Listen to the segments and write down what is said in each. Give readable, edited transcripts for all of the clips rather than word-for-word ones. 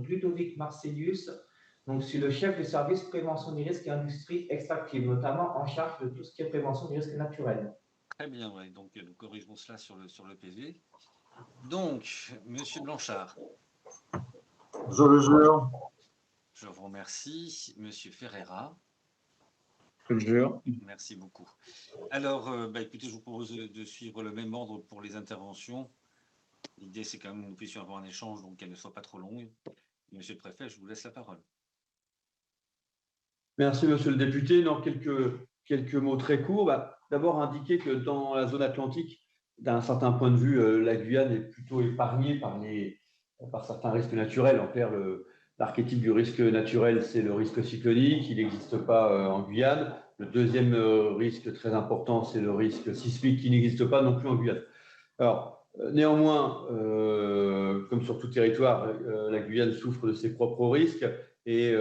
Ludovic Marcelius. Donc, je suis le chef du service prévention des risques et industries extractives, notamment en charge de tout ce qui est prévention des risques naturels. Très bien, oui. Donc, nous corrigerons cela sur le PV. Donc, Monsieur Blanchard. Je le jure. Je vous remercie. Monsieur Ferreira. Je le jure. Merci beaucoup. Alors, écoutez, je vous propose de suivre le même ordre pour les interventions. L'idée, c'est quand même que nous puissions avoir un échange, donc qu'elle ne soit pas trop longue. Monsieur le préfet, je vous laisse la parole. Merci, monsieur le député. Dans quelques mots très courts. D'abord, indiquer que dans la zone atlantique, d'un certain point de vue, la Guyane est plutôt épargnée par certains risques naturels. En clair, l'archétype du risque naturel, c'est le risque cyclonique. Il n'existe pas en Guyane. Le deuxième risque très important, c'est le risque sismique qui n'existe pas non plus en Guyane. Alors, néanmoins, comme sur tout territoire, la Guyane souffre de ses propres risques et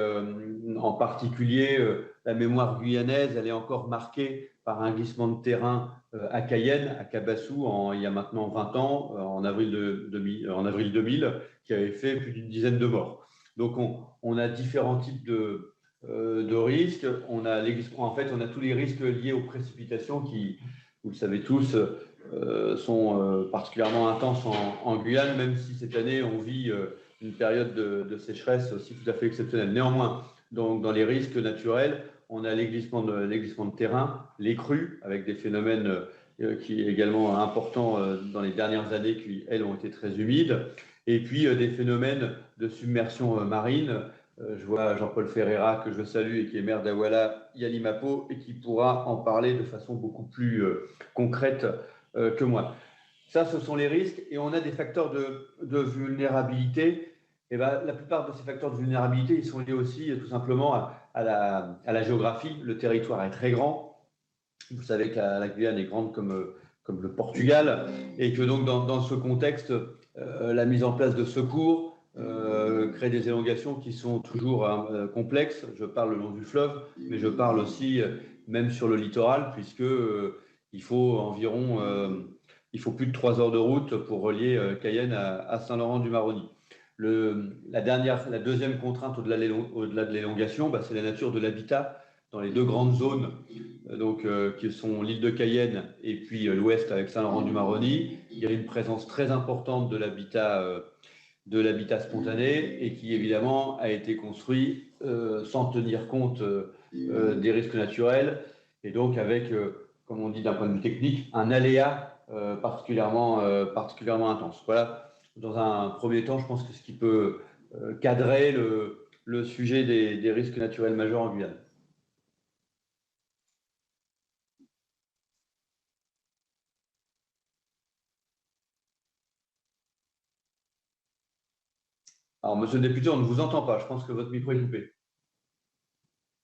en particulier, la mémoire guyanaise, elle est encore marquée par un glissement de terrain à Cayenne, à Cabassou, il y a maintenant 20 ans, en avril 2000, qui avait fait plus d'une dizaine de morts. Donc, on a différents types de risques. On a tous les risques liés aux précipitations qui, vous le savez tous, sont particulièrement intenses en Guyane, même si cette année, on vit une période de sécheresse aussi tout à fait exceptionnelle. Néanmoins, donc, dans les risques naturels, on a les glissements de terrain, les crues, avec des phénomènes qui sont également importants dans les dernières années, qui, elles, ont été très humides, et puis des phénomènes de submersion marine. Je vois Jean-Paul Ferreira, que je salue, et qui est maire d'Awala, Yalimapo, et qui pourra en parler de façon beaucoup plus concrète que moi. Ça, ce sont les risques, et on a des facteurs de vulnérabilité. Et la plupart de ces facteurs de vulnérabilité, ils sont liés aussi tout simplement à la géographie. Le territoire est très grand. Vous savez que la Guyane est grande comme le Portugal, et que donc dans ce contexte, la mise en place de secours crée des élongations qui sont toujours complexes. Je parle le long du fleuve, mais je parle aussi même sur le littoral, puisque il faut plus de 3 heures de route pour relier Cayenne à Saint-Laurent-du-Maroni. La deuxième contrainte au-delà de l'élongation, c'est la nature de l'habitat dans les deux grandes zones qui sont l'île de Cayenne et puis l'ouest avec Saint-Laurent-du-Maroni. Il y a une présence très importante de l'habitat spontané et qui évidemment a été construit sans tenir compte des risques naturels et donc avec, comme on dit d'un point de vue technique, un aléa particulièrement intense. Voilà. Dans un premier temps, je pense que ce qui peut cadrer le sujet des risques naturels majeurs en Guyane. Alors, monsieur le député, on ne vous entend pas. Je pense que votre micro est coupé.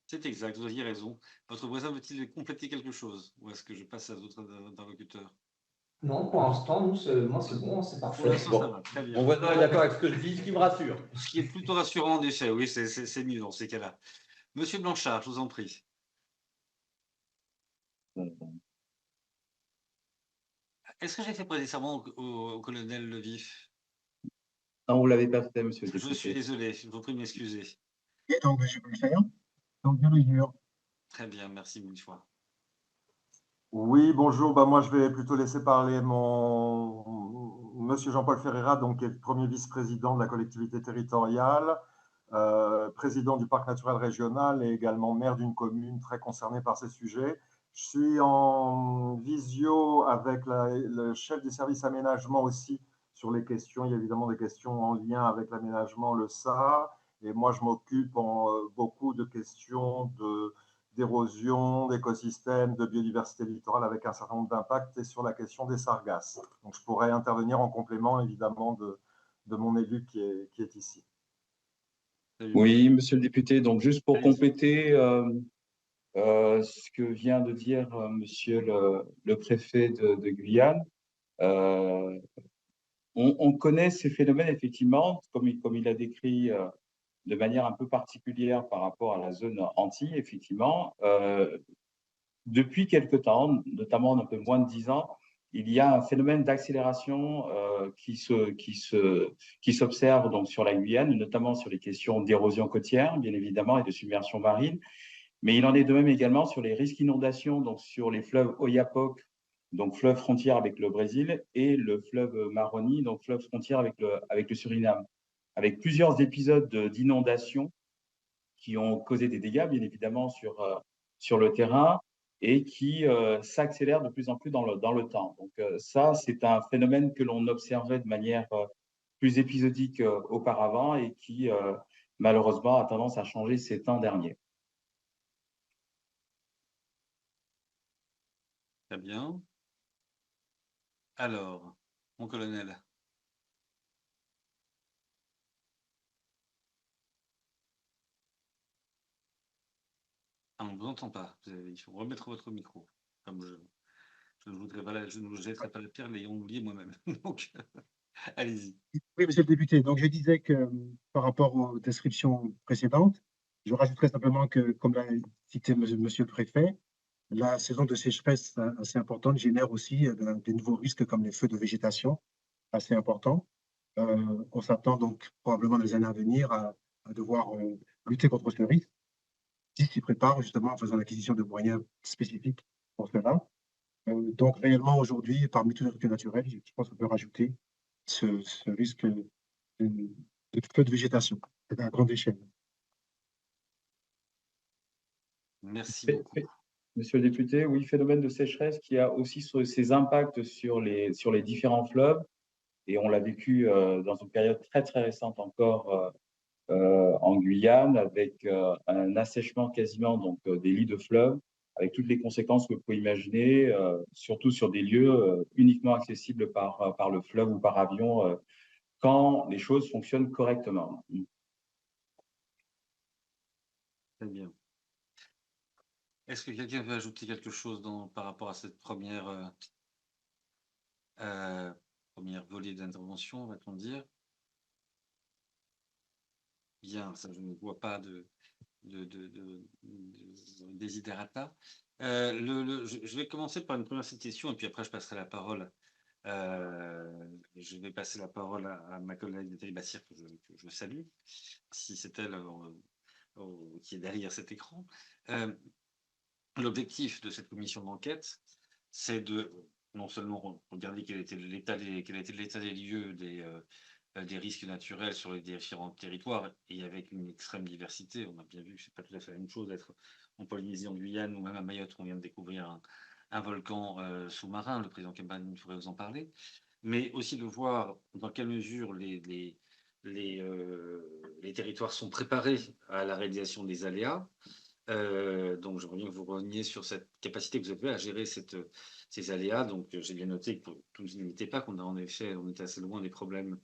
C'est exact, vous aviez raison. Votre voisin veut-il compléter quelque chose ou est-ce que je passe à d'autres interlocuteurs? Non, pour l'instant, moi, c'est bon, c'est parfait. Pour l'instant, ça va, très bien. Mon voisin est d'accord avec ce que je dis, ce qui me rassure. Ce qui est plutôt rassurant, en effet, oui, c'est mieux dans ces cas-là. Monsieur Blanchard, je vous en prie. Est-ce que j'ai fait prêter serment au colonel Levif? Non, vous ne l'avez pas fait, monsieur le député. Je suis désolé, je vous prie de m'excuser. Et donc, je peux le faire. Donc, je le jure. Très bien, merci mille fois. Oui, bonjour. Moi, je vais plutôt laisser parler monsieur Jean-Paul Ferreira, donc, qui est le premier vice-président de la collectivité territoriale, président du parc naturel régional et également maire d'une commune très concernée par ces sujets. Je suis en visio avec le chef du service aménagement aussi sur les questions. Il y a évidemment des questions en lien avec l'aménagement, le SAR. Et moi, je m'occupe beaucoup de questions d'érosion, d'écosystèmes, de biodiversité littorale avec un certain nombre d'impacts et sur la question des sargasses. Donc, je pourrais intervenir en complément, évidemment, de mon élu qui est ici. Oui, monsieur le député. Donc, juste pour compléter ce que vient de dire monsieur le préfet de Guyane, on connaît ces phénomènes, effectivement, comme il a décrit de manière un peu particulière par rapport à la zone Antilles, effectivement. Depuis quelque temps, notamment un peu moins de 10 ans, il y a un phénomène d'accélération qui s'observe donc sur la Guyane, notamment sur les questions d'érosion côtière, bien évidemment, et de submersion marine. Mais il en est de même également sur les risques d'inondation, donc sur les fleuves Oyapock, donc fleuve frontière avec le Brésil, et le fleuve Maroni, donc fleuve frontière avec le Suriname, avec plusieurs épisodes d'inondation qui ont causé des dégâts, bien évidemment, sur le terrain et qui s'accélèrent de plus en plus dans le temps. Donc ça, c'est un phénomène que l'on observait de manière plus épisodique auparavant et qui, malheureusement, a tendance à changer ces temps derniers. Très bien. Alors, mon colonel. Ah, on ne vous entend pas. Il faut remettre votre micro. Comme je ne vous jetterai pas la pierre, l'ayant oublié moi-même. Donc, allez-y. Oui, monsieur le député. Donc, je disais que par rapport aux descriptions précédentes, je rajouterais simplement que, comme l'a cité monsieur le préfet, la saison de sécheresse assez importante génère aussi des nouveaux risques comme les feux de végétation assez importants. On s'attend donc probablement dans les années à venir à devoir lutter contre ce risque, qui s'y prépare justement en faisant l'acquisition de moyens spécifiques pour cela. Donc réellement aujourd'hui, parmi tous les risques naturels, je pense qu'on peut rajouter ce risque de feu de végétation à grande échelle. Merci beaucoup. Monsieur le député, oui, phénomène de sécheresse qui a aussi ses impacts sur les différents fleuves. Et on l'a vécu dans une période très, très récente encore en Guyane, avec un assèchement quasiment donc, des lits de fleuves, avec toutes les conséquences que vous pouvez imaginer, surtout sur des lieux uniquement accessibles par le fleuve ou par avion, quand les choses fonctionnent correctement. Très bien. Est-ce que quelqu'un veut ajouter quelque chose par rapport à cette première volée d'intervention, va-t-on dire? Bien, ça, je ne vois pas de desiderata. Je vais commencer par une première question et puis après je passerai la parole. Je vais passer la parole à ma collègue Nathalie Bassir que je salue, si c'est elle qui est derrière cet écran. L'objectif de cette commission d'enquête, c'est de non seulement regarder quel était l'état des lieux des risques naturels sur les différents territoires et avec une extrême diversité. On a bien vu que ce n'est pas tout à fait la même chose d'être en Polynésie, en Guyane ou même à Mayotte, où on vient de découvrir un volcan sous-marin. Le président Kembane pourrait vous en parler. Mais aussi de voir dans quelle mesure les territoires sont préparés à la réalisation des aléas. Donc, j'aimerais bien que vous reveniez sur cette capacité que vous avez à gérer ces aléas. Donc, j'ai bien noté que tout n'était pas, on était assez loin des problèmes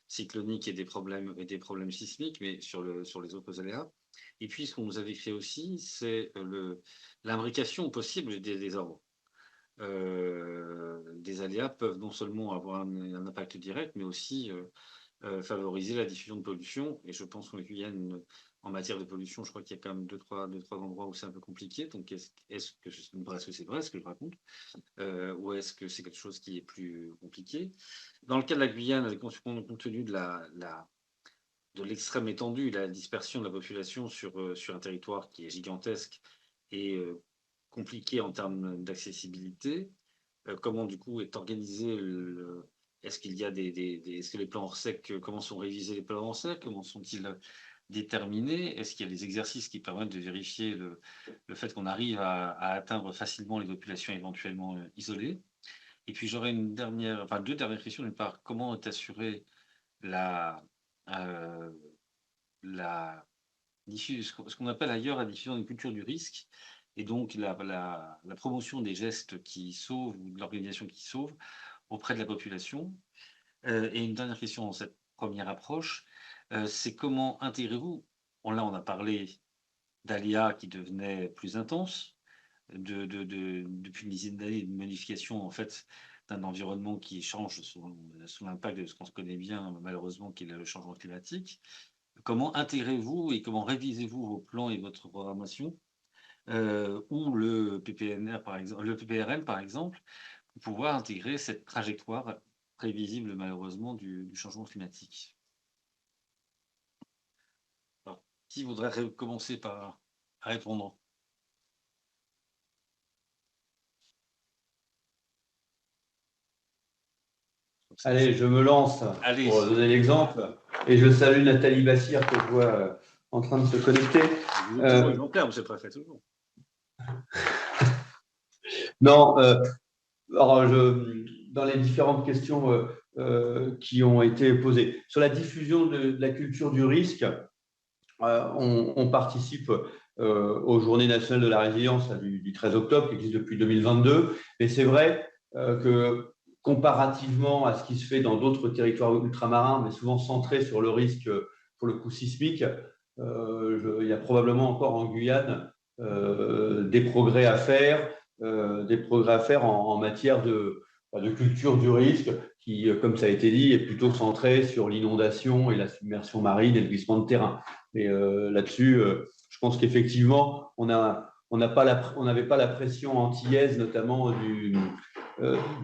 cycloniques et des problèmes sismiques, mais sur les autres aléas. Et puis, ce qu'on nous avait fait aussi, c'est l'imbrication possible des désordres. Des aléas peuvent non seulement avoir un impact direct, mais aussi favoriser la diffusion de pollution. Et je pense qu'en Guyane, en matière de pollution, je crois qu'il y a quand même deux, trois endroits où c'est un peu compliqué. Donc, est-ce que c'est vrai ce que je raconte, ou est-ce que c'est quelque chose qui est plus compliqué? Dans le cas de la Guyane, compte tenu de l'extrême étendue et de la dispersion de la population sur un territoire qui est gigantesque et compliqué en termes d'accessibilité, comment du coup est organisé est-ce qu'il y a est-ce que les plans hors sec, comment sont révisés les plans hors sec, comment sont-ils déterminés, est-ce qu'il y a des exercices qui permettent de vérifier le fait qu'on arrive à atteindre facilement les populations éventuellement isolées? Et puis j'aurais deux dernières questions. D'une part, comment est assurée ce qu'on appelle ailleurs la diffusion d'une culture du risque, et donc la promotion des gestes qui sauvent ou de l'organisation qui sauve auprès de la population. Et une dernière question dans cette première approche, c'est comment intégrez-vous, on a parlé d'aléas qui devenaient plus intenses, depuis une dizaine d'années, de modification en fait d'un environnement qui change sous l'impact de ce qu'on se connaît bien malheureusement, qui est le changement climatique. Comment intégrez-vous et comment révisez-vous vos plans et votre programmation, ou le PPNR par exemple, le PPRN par exemple, pour pouvoir intégrer cette trajectoire prévisible malheureusement du changement climatique. Alors, qui voudrait commencer par répondre? Allez, je me lance pour donner l'exemple. Et je salue Nathalie Bassire que je vois en train de se connecter. Vous êtes toujours exemplaire, monsieur le préfet, toujours. Non, alors dans les différentes questions qui ont été posées, sur la diffusion de la culture du risque, on participe aux Journées nationales de la résilience du 13 octobre, qui existe depuis 2022. Et c'est vrai que comparativement à ce qui se fait dans d'autres territoires ultramarins, mais souvent centrés sur le risque pour le coup sismique, il y a probablement encore en Guyane des progrès à faire, en matière de culture du risque, qui, comme ça a été dit, est plutôt centrée sur l'inondation et la submersion marine et le glissement de terrain. Mais là-dessus, je pense qu'effectivement, on n'avait pas la pression antillaise, notamment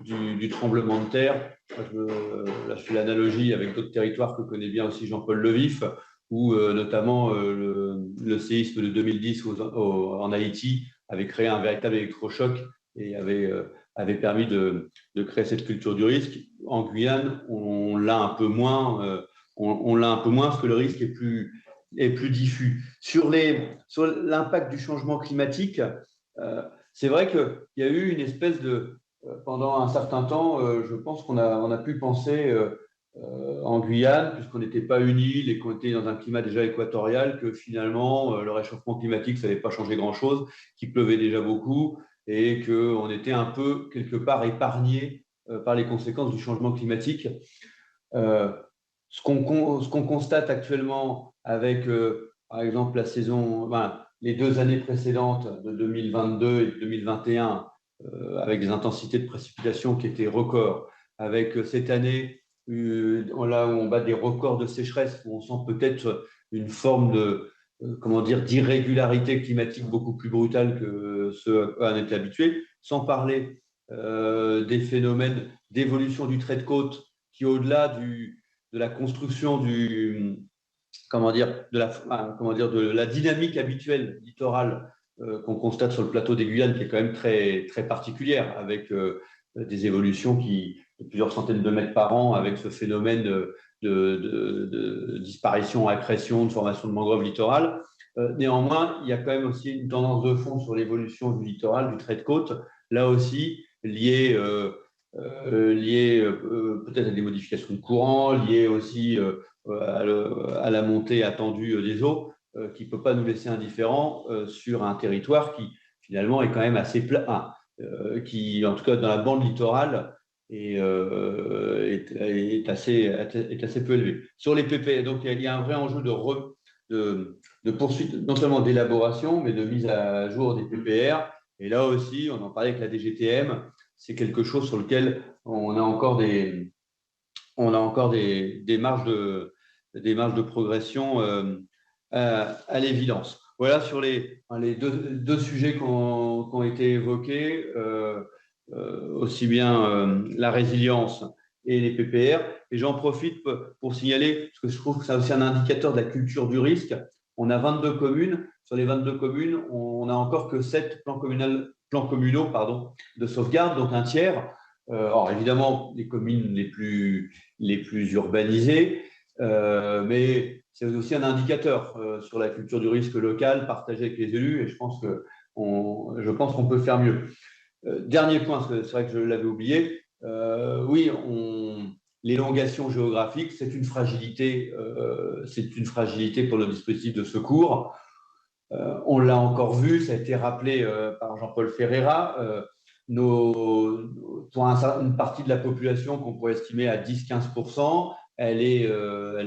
du tremblement de terre. Là, je fais l'analogie avec d'autres territoires que connaît bien aussi Jean-Paul Levif, où notamment le séisme de 2010 en Haïti avait créé un véritable électrochoc et avait permis de créer cette culture du risque. En Guyane, on l'a un peu moins, parce que le risque est plus diffus. Sur l'impact du changement climatique, c'est vrai qu'il y a eu une espèce de… Pendant un certain temps, je pense qu'on a pu penser en Guyane, puisqu'on n'était pas une île et qu'on était dans un climat déjà équatorial, que finalement, le réchauffement climatique, ça n'allait pas changer grand-chose, qu'il pleuvait déjà beaucoup et qu'on était un peu, quelque part, épargné par les conséquences du changement climatique. Ce qu'on constate actuellement avec, par exemple, les 2 années précédentes de 2022 et de 2021, avec des intensités de précipitations qui étaient records, avec cette année, là où on bat des records de sécheresse, où on sent peut-être une forme d'irrégularité climatique beaucoup plus brutale que ce à quoi on était habitué, sans parler des phénomènes d'évolution du trait de côte qui, au-delà de la construction de la dynamique habituelle littorale qu'on constate sur le plateau des Guyanes, qui est quand même très, très particulière, avec des évolutions de plusieurs centaines de mètres par an, avec ce phénomène de disparition, accrétion, de formation de mangroves littorales. Néanmoins, il y a quand même aussi une tendance de fond sur l'évolution du littoral, du trait de côte, là aussi liée peut-être à des modifications de courant, liées aussi à la montée attendue des eaux, qui ne peut pas nous laisser indifférents sur un territoire qui, finalement, est quand même assez plat, qui, en tout cas, dans la bande littorale, est assez peu élevé. Sur les PPR, donc il y a un vrai enjeu de poursuite, non seulement d'élaboration, mais de mise à jour des PPR. Et là aussi, on en parlait avec la DGTM, c'est quelque chose sur lequel on a encore des marges de progression à l'évidence. Voilà sur les deux sujets qui ont été évoqués, aussi bien la résilience et les PPR. Et j'en profite pour signaler, parce que je trouve que c'est aussi un indicateur de la culture du risque. On a 22 communes. Sur les 22 communes, on n'a encore que 7 plans communaux de sauvegarde, donc un tiers. Alors évidemment, les communes les plus urbanisées, mais c'est aussi un indicateur sur la culture du risque local partagé avec les élus, et je pense qu'on peut faire mieux. Dernier point, parce que c'est vrai que je l'avais oublié, oui, l'élongation géographique, c'est une fragilité pour nos dispositifs de secours. On l'a encore vu, ça a été rappelé par Jean-Paul Ferreira, pour une partie de la population qu'on pourrait estimer à 10-15%, elle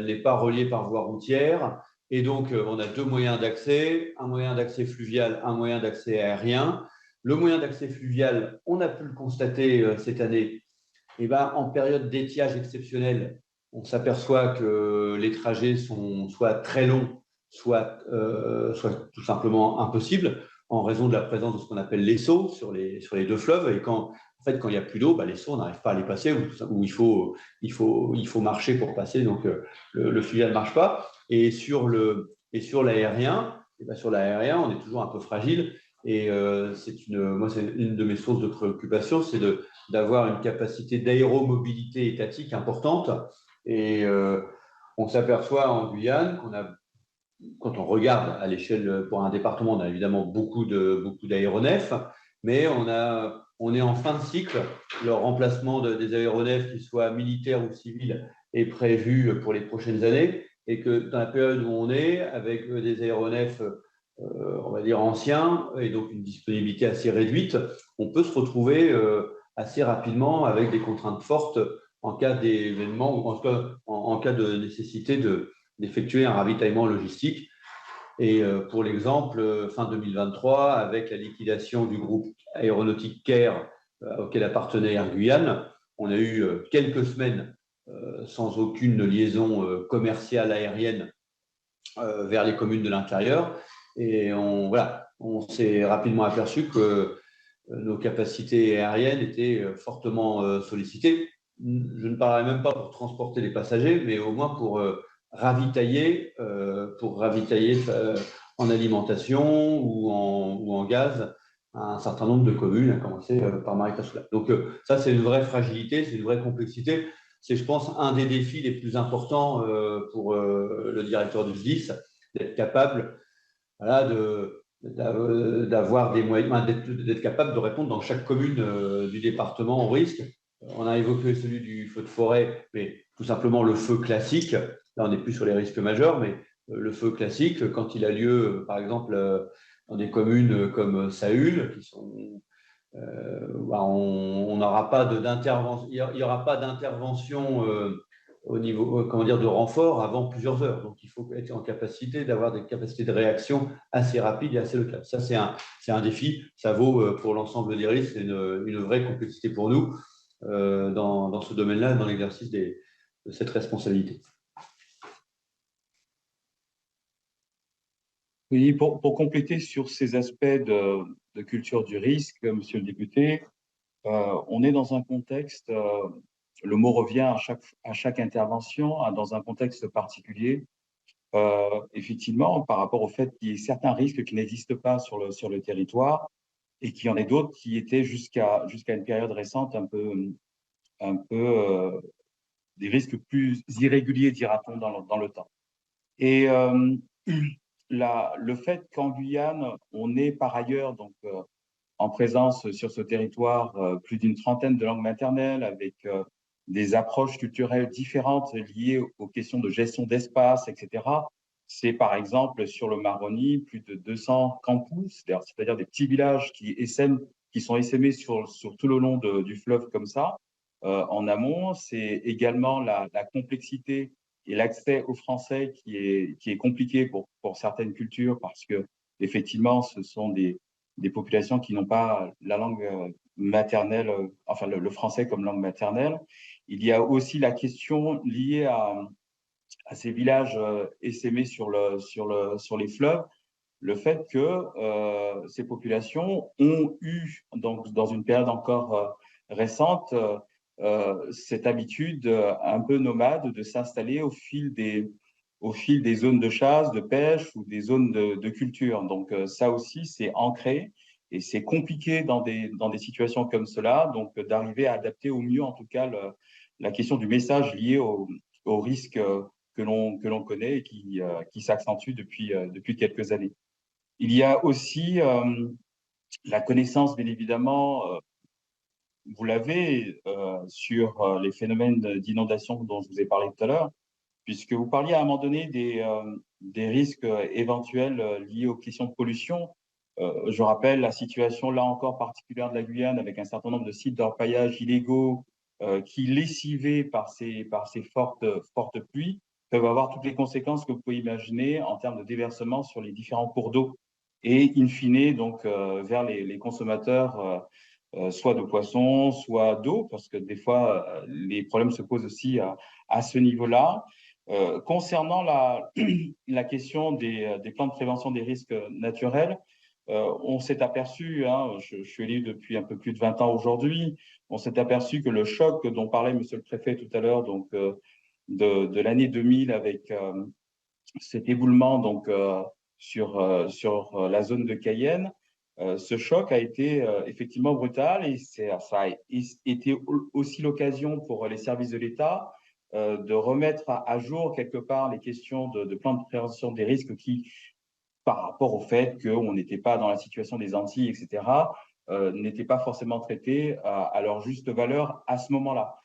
n'est pas reliée par voie routière. Et donc, on a 2 moyens d'accès, un moyen d'accès fluvial, un moyen d'accès aérien. Le moyen d'accès fluvial, on a pu le constater cette année, en période d'étiage exceptionnel, on s'aperçoit que les trajets sont soit très longs, soit tout simplement impossibles, en raison de la présence de ce qu'on appelle les sauts sur les 2 fleuves. Et quand En fait, quand il n'y a plus d'eau, les seaux, on n'arrive pas à les passer, ou il faut marcher pour passer, donc le fluvial ne marche pas. Et sur l'aérien, on est toujours un peu fragile. Et moi, c'est une de mes sources de préoccupation, c'est d'avoir une capacité d'aéromobilité étatique importante. Et on s'aperçoit en Guyane quand on regarde à l'échelle pour un département, on a évidemment beaucoup d'aéronefs, mais on est en fin de cycle. Le remplacement des aéronefs, qu'ils soient militaires ou civils, est prévu pour les prochaines années, et que dans la période où on est, avec des aéronefs, on va dire anciens, et donc une disponibilité assez réduite, on peut se retrouver assez rapidement avec des contraintes fortes en cas d'événement, ou en cas de nécessité d'effectuer un ravitaillement logistique. Et pour l'exemple, fin 2023, avec la liquidation du groupe aéronautique Caire auquel appartenait Air Guyane, on a eu quelques semaines sans aucune liaison commerciale aérienne vers les communes de l'intérieur. Et on s'est rapidement aperçu que nos capacités aériennes étaient fortement sollicitées. Je ne parlerai même pas pour transporter les passagers, mais au moins pour ravitailler en alimentation ou en gaz un certain nombre de communes, à commencer par Maracassoula. Donc ça, c'est une vraie fragilité, c'est une vraie complexité. C'est, je pense, un des défis les plus importants pour le directeur du SDIS, d'être capable d'avoir des moyens, d'être capable de répondre dans chaque commune du département au risque. On a évoqué celui du feu de forêt, mais tout simplement le feu classique. Là, on n'est plus sur les risques majeurs, mais le feu classique, quand il a lieu, par exemple, dans des communes comme Saül, qui sont, on n'aura pas d'intervention, il n'y aura pas d'intervention au niveau, de renfort avant plusieurs heures. Donc, il faut être en capacité d'avoir des capacités de réaction assez rapides et assez locales. Ça, c'est un défi. Ça vaut pour l'ensemble des risques. C'est une vraie complexité pour nous dans ce domaine-là, dans l'exercice de cette responsabilité. Oui, pour compléter sur ces aspects de culture du risque, monsieur le député, on est dans un contexte, le mot revient à chaque intervention, dans un contexte particulier. Effectivement, par rapport au fait qu'il y ait certains risques qui n'existent pas sur le territoire et qu'il y en ait d'autres qui étaient jusqu'à une période récente un peu des risques plus irréguliers, dira-t-on, dans le temps. Et le fait qu'en Guyane, on ait par ailleurs donc en présence sur ce territoire plus d'une trentaine de langues maternelles avec des approches culturelles différentes liées aux questions de gestion d'espace, etc. C'est par exemple sur le Maroni plus de 200 campus, c'est-à-dire des petits villages qui sont essaimés sur tout le long du fleuve comme ça. En amont, c'est également la complexité et l'accès au français qui est compliqué pour certaines cultures parce que effectivement, ce sont des populations qui n'ont pas la langue maternelle, enfin le français comme langue maternelle. Il y a aussi la question liée à ces villages essaimés sur les fleuves, le fait que ces populations ont eu, donc, dans une période encore récente, cette habitude un peu nomade de s'installer au fil des zones de chasse, de pêche ou des zones de culture. Donc ça aussi, c'est ancré et c'est compliqué dans des situations comme cela, donc d'arriver à adapter au mieux, en tout cas, la question du message lié au risque que l'on connaît et qui s'accentue depuis quelques années. Il y a aussi la connaissance, bien évidemment, vous l'avez, sur les phénomènes d'inondation dont je vous ai parlé tout à l'heure, puisque vous parliez à un moment donné des risques éventuels liés aux questions de pollution. Je rappelle la situation, là encore, particulière de la Guyane, avec un certain nombre de sites d'orpaillage illégaux qui, lessivés par ces fortes pluies, peuvent avoir toutes les conséquences que vous pouvez imaginer en termes de déversement sur les différents cours d'eau et, in fine, donc, vers les consommateurs soit de poissons, soit d'eau, parce que des fois, les problèmes se posent aussi à ce niveau-là. Concernant la question des plans de prévention des risques naturels, on s'est aperçu, hein, je suis élu depuis un peu plus de 20 ans aujourd'hui, on s'est aperçu que le choc dont parlait Monsieur le Préfet tout à l'heure, donc de l'année 2000 avec cet éboulement donc sur la zone de Cayenne, ce choc a été effectivement brutal et ça a été aussi l'occasion pour les services de l'État de remettre à jour quelque part les questions de plan de prévention des risques qui, par rapport au fait qu'on n'était pas dans la situation des Antilles, etc., n'étaient pas forcément traités à leur juste valeur à ce moment-là.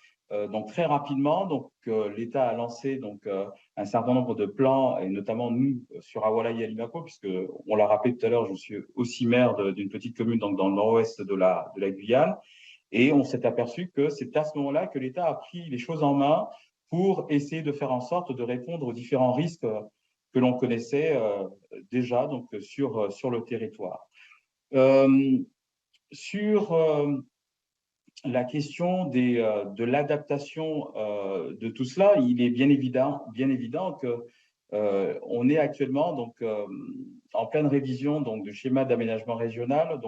Donc très rapidement, l'État a lancé un certain nombre de plans, et notamment nous sur Awala et Alimaco, puisque on l'a rappelé tout à l'heure, je suis aussi maire d'une petite commune donc dans le nord-ouest de la Guyane, et on s'est aperçu que c'est à ce moment-là que l'État a pris les choses en main pour essayer de faire en sorte de répondre aux différents risques que l'on connaissait déjà sur le territoire. Sur la question de l'adaptation de tout cela, il est bien évident que on est actuellement en pleine révision du schéma d'aménagement régional,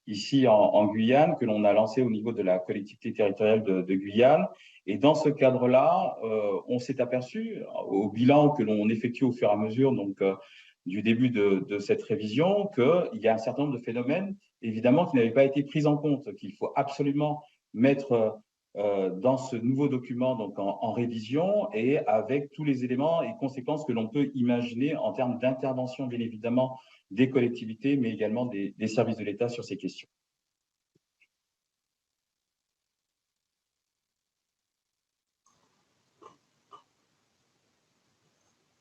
ici en Guyane, que l'on a lancé au niveau de la collectivité territoriale de Guyane. Et dans ce cadre-là, on s'est aperçu, au bilan que l'on effectue au fur et à mesure du début de cette révision, qu'il y a un certain nombre de phénomènes, évidemment, qui n'avaient pas été pris en compte, qu'il faut absolument mettre dans ce nouveau document en révision et avec tous les éléments et conséquences que l'on peut imaginer en termes d'intervention, bien évidemment, des collectivités, mais également des services de l'État sur ces questions.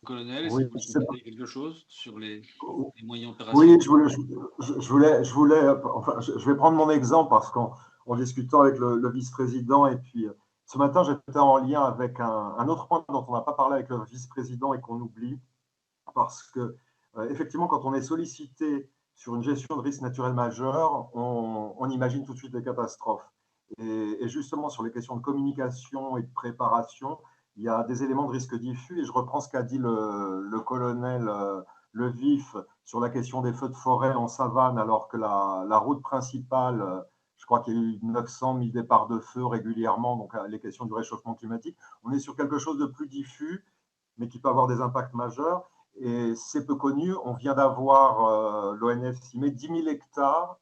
Colonel, Oui, est-ce que vous avez quelque chose sur les moyens oui, opérationnels? je vais prendre mon exemple parce qu'en discutant avec le vice-président et puis ce matin, j'étais en lien avec un autre point dont on n'a pas parlé avec le vice-président et qu'on oublie parce que effectivement, quand on est sollicité sur une gestion de risque naturel majeur, on imagine tout de suite des catastrophes. Et justement, sur les questions de communication et de préparation, il y a des éléments de risque diffus. Et je reprends ce qu'a dit le colonel Le Vif sur la question des feux de forêt en savane, alors que la route principale, je crois qu'il y a eu 900 000 départs de feu régulièrement, donc les questions du réchauffement climatique. On est sur quelque chose de plus diffus, mais qui peut avoir des impacts majeurs. Et c'est peu connu, on vient d'avoir, l'ONF estimé 10 000 hectares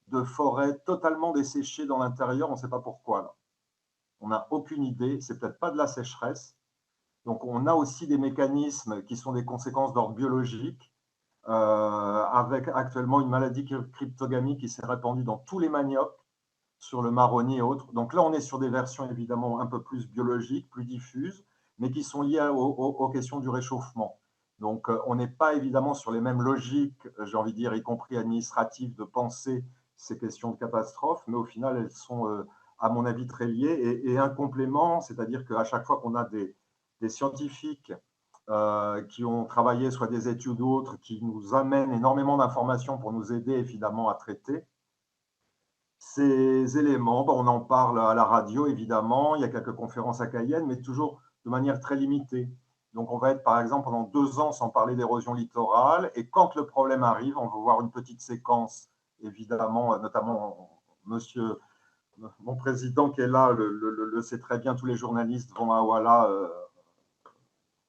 de forêt totalement desséchées dans l'intérieur, on ne sait pas pourquoi. Là. On n'a aucune idée, c'est peut-être pas de la sécheresse. Donc on a aussi des mécanismes qui sont des conséquences d'ordre biologique, avec actuellement une maladie cryptogamie qui s'est répandue dans tous les maniocs, sur le marronnier et autres. Donc là, on est sur des versions évidemment un peu plus biologiques, plus diffuses, mais qui sont liées aux questions du réchauffement. Donc on n'est pas évidemment sur les mêmes logiques, j'ai envie de dire, y compris administratives, de penser ces questions de catastrophe, mais au final, elles sont, à mon avis, très liées. Et un complément, c'est-à-dire qu'à chaque fois qu'on a des scientifiques qui ont travaillé soit des études ou autres, qui nous amènent énormément d'informations pour nous aider évidemment à traiter ces éléments. On en parle à la radio évidemment, il y a quelques conférences à Cayenne, mais toujours de manière très limitée. Donc on va être par exemple pendant 2 ans sans parler d'érosion littorale, et quand le problème arrive, on va voir une petite séquence, évidemment, notamment mon président qui est là le sait très bien, tous les journalistes vont à Ouala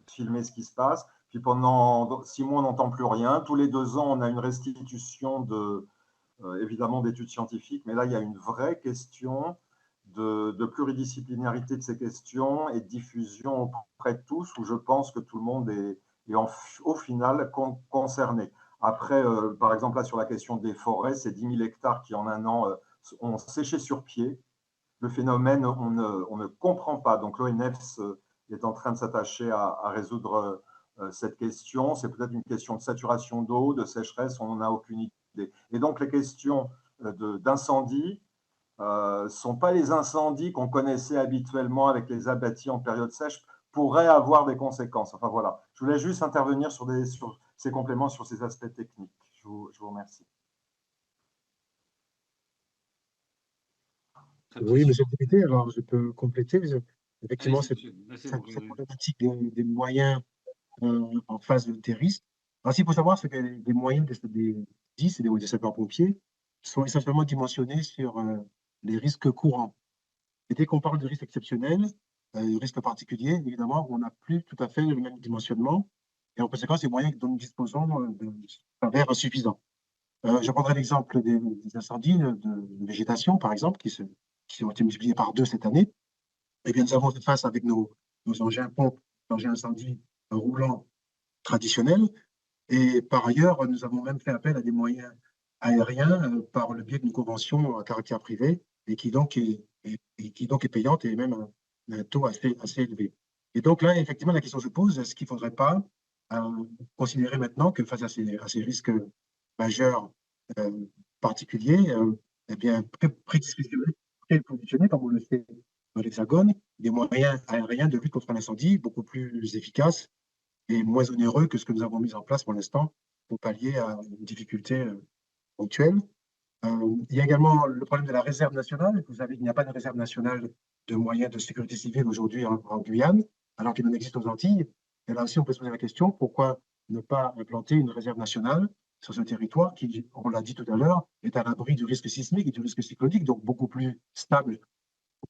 filmer ce qui se passe. Puis pendant 6 mois, on n'entend plus rien. Tous les 2 ans, on a une restitution évidemment d'études scientifiques. Mais là, il y a une vraie question de pluridisciplinarité de ces questions et de diffusion auprès de tous, où je pense que tout le monde est au final concerné. Après, par exemple, là, sur la question des forêts, c'est 10 000 hectares qui, en un an, ont séché sur pied. Le phénomène, on ne comprend pas. Donc, l'ONF est en train de s'attacher à résoudre cette question. C'est peut-être une question de saturation d'eau, de sécheresse, on n'en a aucune idée. Et donc, les questions d'incendie ne sont pas les incendies qu'on connaissait habituellement avec les abattis en période sèche, pourraient avoir des conséquences. Enfin, voilà. Je voulais juste intervenir sur ces compléments, sur ces aspects techniques. Je vous remercie. Oui, monsieur le député, alors je peux compléter. Effectivement, Allez-y, cette monsieur. Là, c'est bon, problématique des moyens en face des risques, Alors, ce qu'il faut savoir, c'est que les moyens des 10 et des sapeurs-pompiers sont essentiellement dimensionnés sur les risques courants. Et dès qu'on parle de risques exceptionnels, risques particuliers, évidemment, on n'a plus tout à fait le même dimensionnement. Et en conséquence, les moyens dont nous disposons s'avèrent insuffisants. Je prendrai l'exemple des incendies de végétation, par exemple, qui ont été multipliés par 2 cette année. Eh bien, nous avons fait face avec nos engins pompes, engins incendie roulants traditionnels. Et par ailleurs, nous avons même fait appel à des moyens aériens par le biais d'une convention à caractère privé et qui donc est payante et même un taux assez élevé. Et donc là, effectivement, la question se pose, est-ce qu'il ne faudrait pas considérer maintenant que face à ces risques majeurs particuliers, eh bien, prépositionner, comme on le fait dans l'Hexagone, des moyens aériens de lutte contre l'incendie beaucoup plus efficaces et moins onéreux que ce que nous avons mis en place pour l'instant pour pallier à une difficulté ponctuelle. Il y a également le problème de la réserve nationale. Vous savez qu'il n'y a pas de réserve nationale de moyens de sécurité civile aujourd'hui en Guyane, alors qu'il en existe aux Antilles. Et là aussi, on peut se poser la question, pourquoi ne pas implanter une réserve nationale sur ce territoire qui, on l'a dit tout à l'heure, est à l'abri du risque sismique et du risque cyclonique, donc beaucoup plus stable,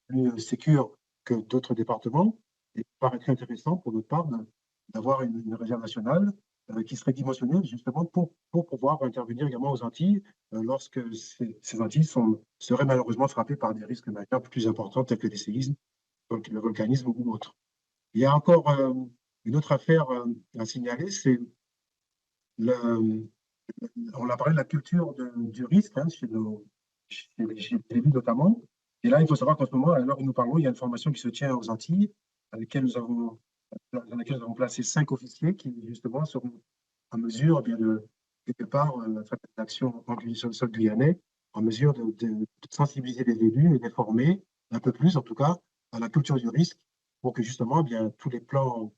plus sécure que d'autres départements. Et il paraîtrait intéressant pour notre part d'avoir une réserve nationale qui serait dimensionnée justement pour pouvoir intervenir également aux Antilles lorsque ces Antilles seraient malheureusement frappées par des risques majeurs plus importants tels que les séismes, le volcanisme ou autre. Il y a encore une autre affaire à signaler, c'est on a parlé de la culture du risque chez les élus notamment. Et là, il faut savoir qu'en ce moment, à l'heure où nous parlons, il y a une formation qui se tient aux Antilles, dans laquelle nous avons placé 5 officiers qui, justement, seront en mesure, eh bien, quelque part, à travers l'action sur le sol guyanais, en mesure de sensibiliser les élus et de les former un peu plus, en tout cas, à la culture du risque, pour que, justement, eh bien, tous les plans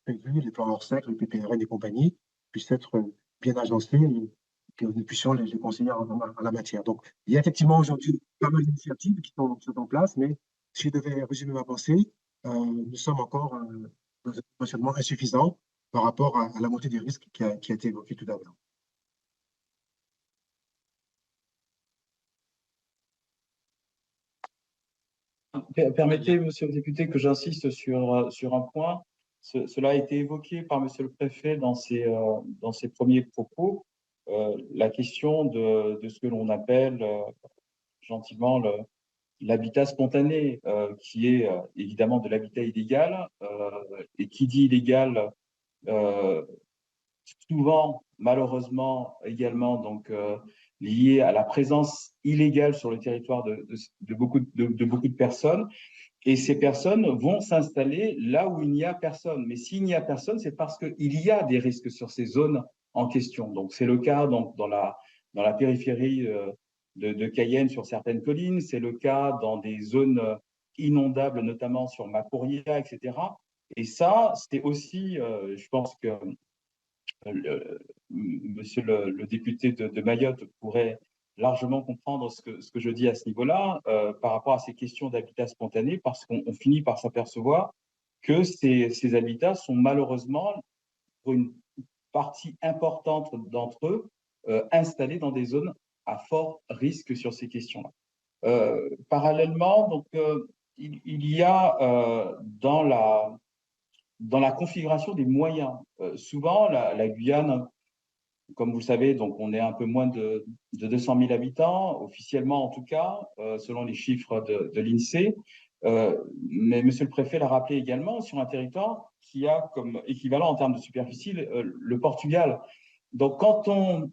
prévus, les plans hors sec, les PPRN et compagnie, puissent être bien agencés et que nous puissions les conseiller en la matière. Donc, il y a effectivement aujourd'hui pas mal d'initiatives qui sont en place, mais si je devais résumer ma pensée, nous sommes encore dans un fonctionnement insuffisant par rapport à la montée des risques qui a été évoquée tout à l'heure. Permettez, monsieur le député, que j'insiste sur un point. Cela a été évoqué par monsieur le préfet dans ses premiers propos, la question de ce que l'on appelle gentiment l'habitat spontané, qui est évidemment de l'habitat illégal, et qui dit illégal, souvent, malheureusement, également donc, lié à la présence illégale sur le territoire de beaucoup de personnes. Et ces personnes vont s'installer là où il n'y a personne. Mais s'il n'y a personne, c'est parce qu'il y a des risques sur ces zones en question. Donc, c'est le cas donc, dans la périphérie de Cayenne sur certaines collines. C'est le cas dans des zones inondables, notamment sur Macoria, etc. Et ça, c'est aussi, je pense que monsieur le député de Mayotte pourrait largement comprendre ce que je dis à ce niveau-là par rapport à ces questions d'habitat spontané, parce qu'on finit par s'apercevoir que ces habitats sont malheureusement, pour une partie importante d'entre eux, installés dans des zones à fort risque sur ces questions-là. Parallèlement, donc, il y a dans la configuration des moyens. Souvent, la Guyane, comme vous le savez, donc on est un peu moins de 200 000 habitants, officiellement en tout cas, selon les chiffres de l'INSEE. Mais monsieur le préfet l'a rappelé également, sur un territoire qui a comme équivalent en termes de superficie le Portugal. Donc, quand on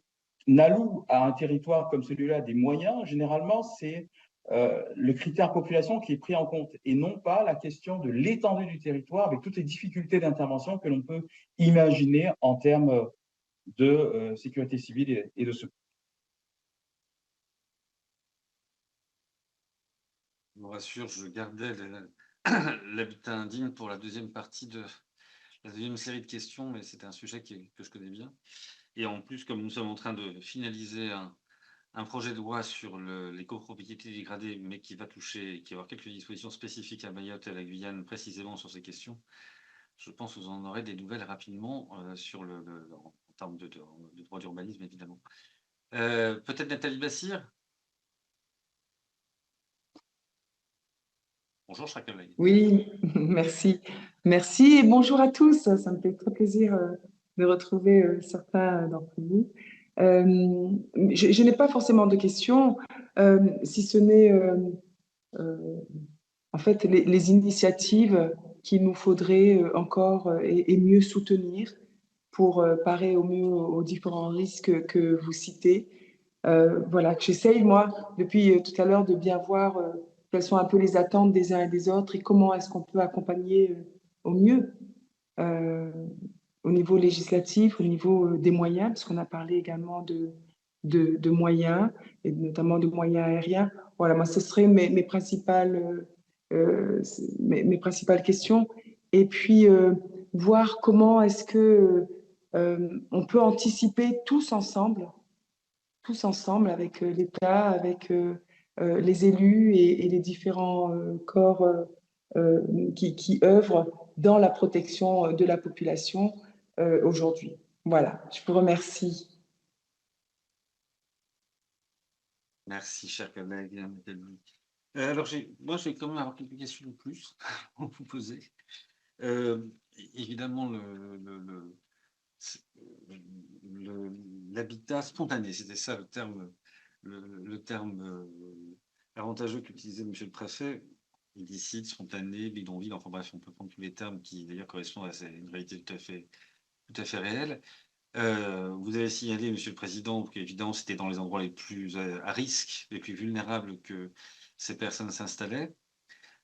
alloue à un territoire comme celui-là des moyens, généralement, c'est le critère population qui est pris en compte et non pas la question de l'étendue du territoire avec toutes les difficultés d'intervention que l'on peut imaginer en termes de sécurité civile et de secours. Je vous rassure, je gardais l'habitat indigne pour la deuxième partie de la deuxième série de questions, mais c'était un sujet que je connais bien. Et en plus, comme nous sommes en train de finaliser un projet de loi sur les copropriétés dégradées, mais qui va avoir quelques dispositions spécifiques à Mayotte et à la Guyane précisément sur ces questions, je pense que vous en aurez des nouvelles rapidement en termes de droit d'urbanisme, évidemment. Peut-être Nathalie Bassire. Bonjour, chers collègues. Oui, merci. Merci et bonjour à tous. Ça me fait très plaisir de retrouver certains d'entre vous. Je n'ai pas forcément de questions, si ce n'est en fait les initiatives qu'il nous faudrait encore et mieux soutenir pour parer au mieux aux différents risques que vous citez. Voilà, que j'essaye, moi, depuis tout à l'heure, de bien voir quelles sont un peu les attentes des uns et des autres et comment est-ce qu'on peut accompagner au mieux euh, au niveau législatif, au niveau des moyens, parce qu'on a parlé également de moyens, et notamment de moyens aériens. Voilà, moi, ce seraient mes principales questions. Et puis, voir comment est-ce que on peut anticiper tous ensemble avec l'État, avec les élus et les différents corps qui œuvrent dans la protection de la population aujourd'hui. Voilà, je vous remercie. Merci, chers collègues. Nathalie. Alors, moi, je vais quand même avoir quelques questions de plus à vous poser. Évidemment, l'habitat spontané, c'était ça le terme avantageux qu'utilisait M. le Préfet, illicite, spontané, bidonville, enfin bref, on peut prendre tous les termes qui d'ailleurs correspondent à une réalité tout à fait réelle. Vous avez signalé, M. le Président, qu'évidemment c'était dans les endroits les plus à risque, les plus vulnérables que ces personnes s'installaient.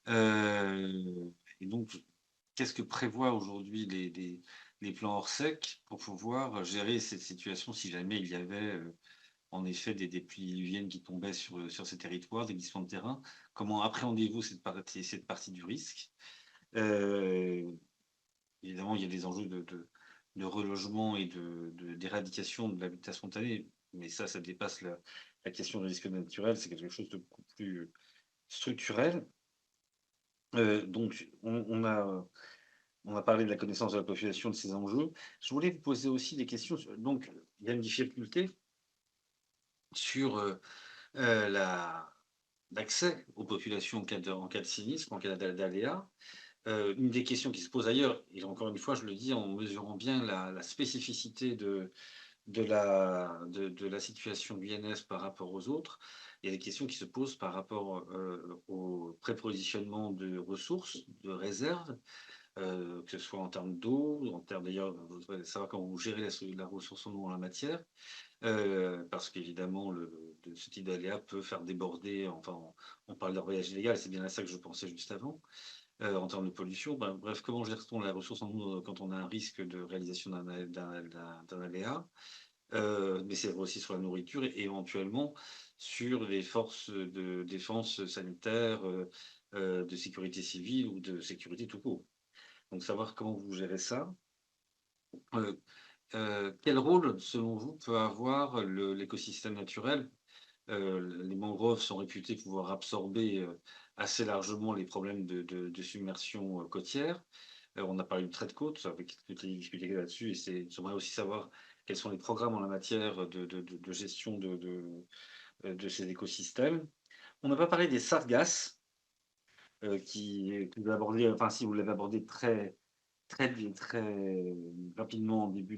Et donc, qu'est-ce que prévoient aujourd'hui les plans Orsec pour pouvoir gérer cette situation si jamais il y avait en effet des pluies diluviennes qui tombaient sur ces territoires, des glissements de terrain? Comment appréhendez-vous cette partie du risque? Évidemment, il y a des enjeux de relogement et d'éradication de l'habitat spontané, mais ça dépasse la question du risque naturel, c'est quelque chose de beaucoup plus structurel. Donc, on a parlé de la connaissance de la population, de ces enjeux. Je voulais vous poser aussi des questions. Donc, il y a une difficulté sur l'accès aux populations en cas de sinistre, en cas d'aléa. Une des questions qui se pose ailleurs, et encore une fois, je le dis en mesurant bien la spécificité de la situation guyanaise par rapport aux autres, il y a des questions qui se posent par rapport au prépositionnement de ressources, de réserves, que ce soit en termes d'eau, en termes d'ailleurs, vous devez savoir comment vous gérez la ressource en eau en la matière, parce qu'évidemment, ce type d'aléa peut faire déborder, enfin, on parle de voyage illégal, c'est bien à ça que je pensais juste avant. En termes de pollution, bref, comment gère-t-on la ressource en eau quand on a un risque de réalisation d'un aléa, mais c'est vrai aussi sur la nourriture et éventuellement sur les forces de défense sanitaire, de sécurité civile ou de sécurité tout court. Donc savoir comment vous gérez ça. Quel rôle, selon vous, peut avoir l'écosystème naturel? Les mangroves sont réputées pouvoir absorber assez largement les problèmes de submersion côtière. On a parlé du trait de côte, avec toutes les difficultés là-dessus, et j'aimerais aussi savoir quels sont les programmes en la matière de gestion de ces écosystèmes. On n'a pas parlé des sargasses, que vous abordez, enfin si vous l'avez abordé très rapidement en début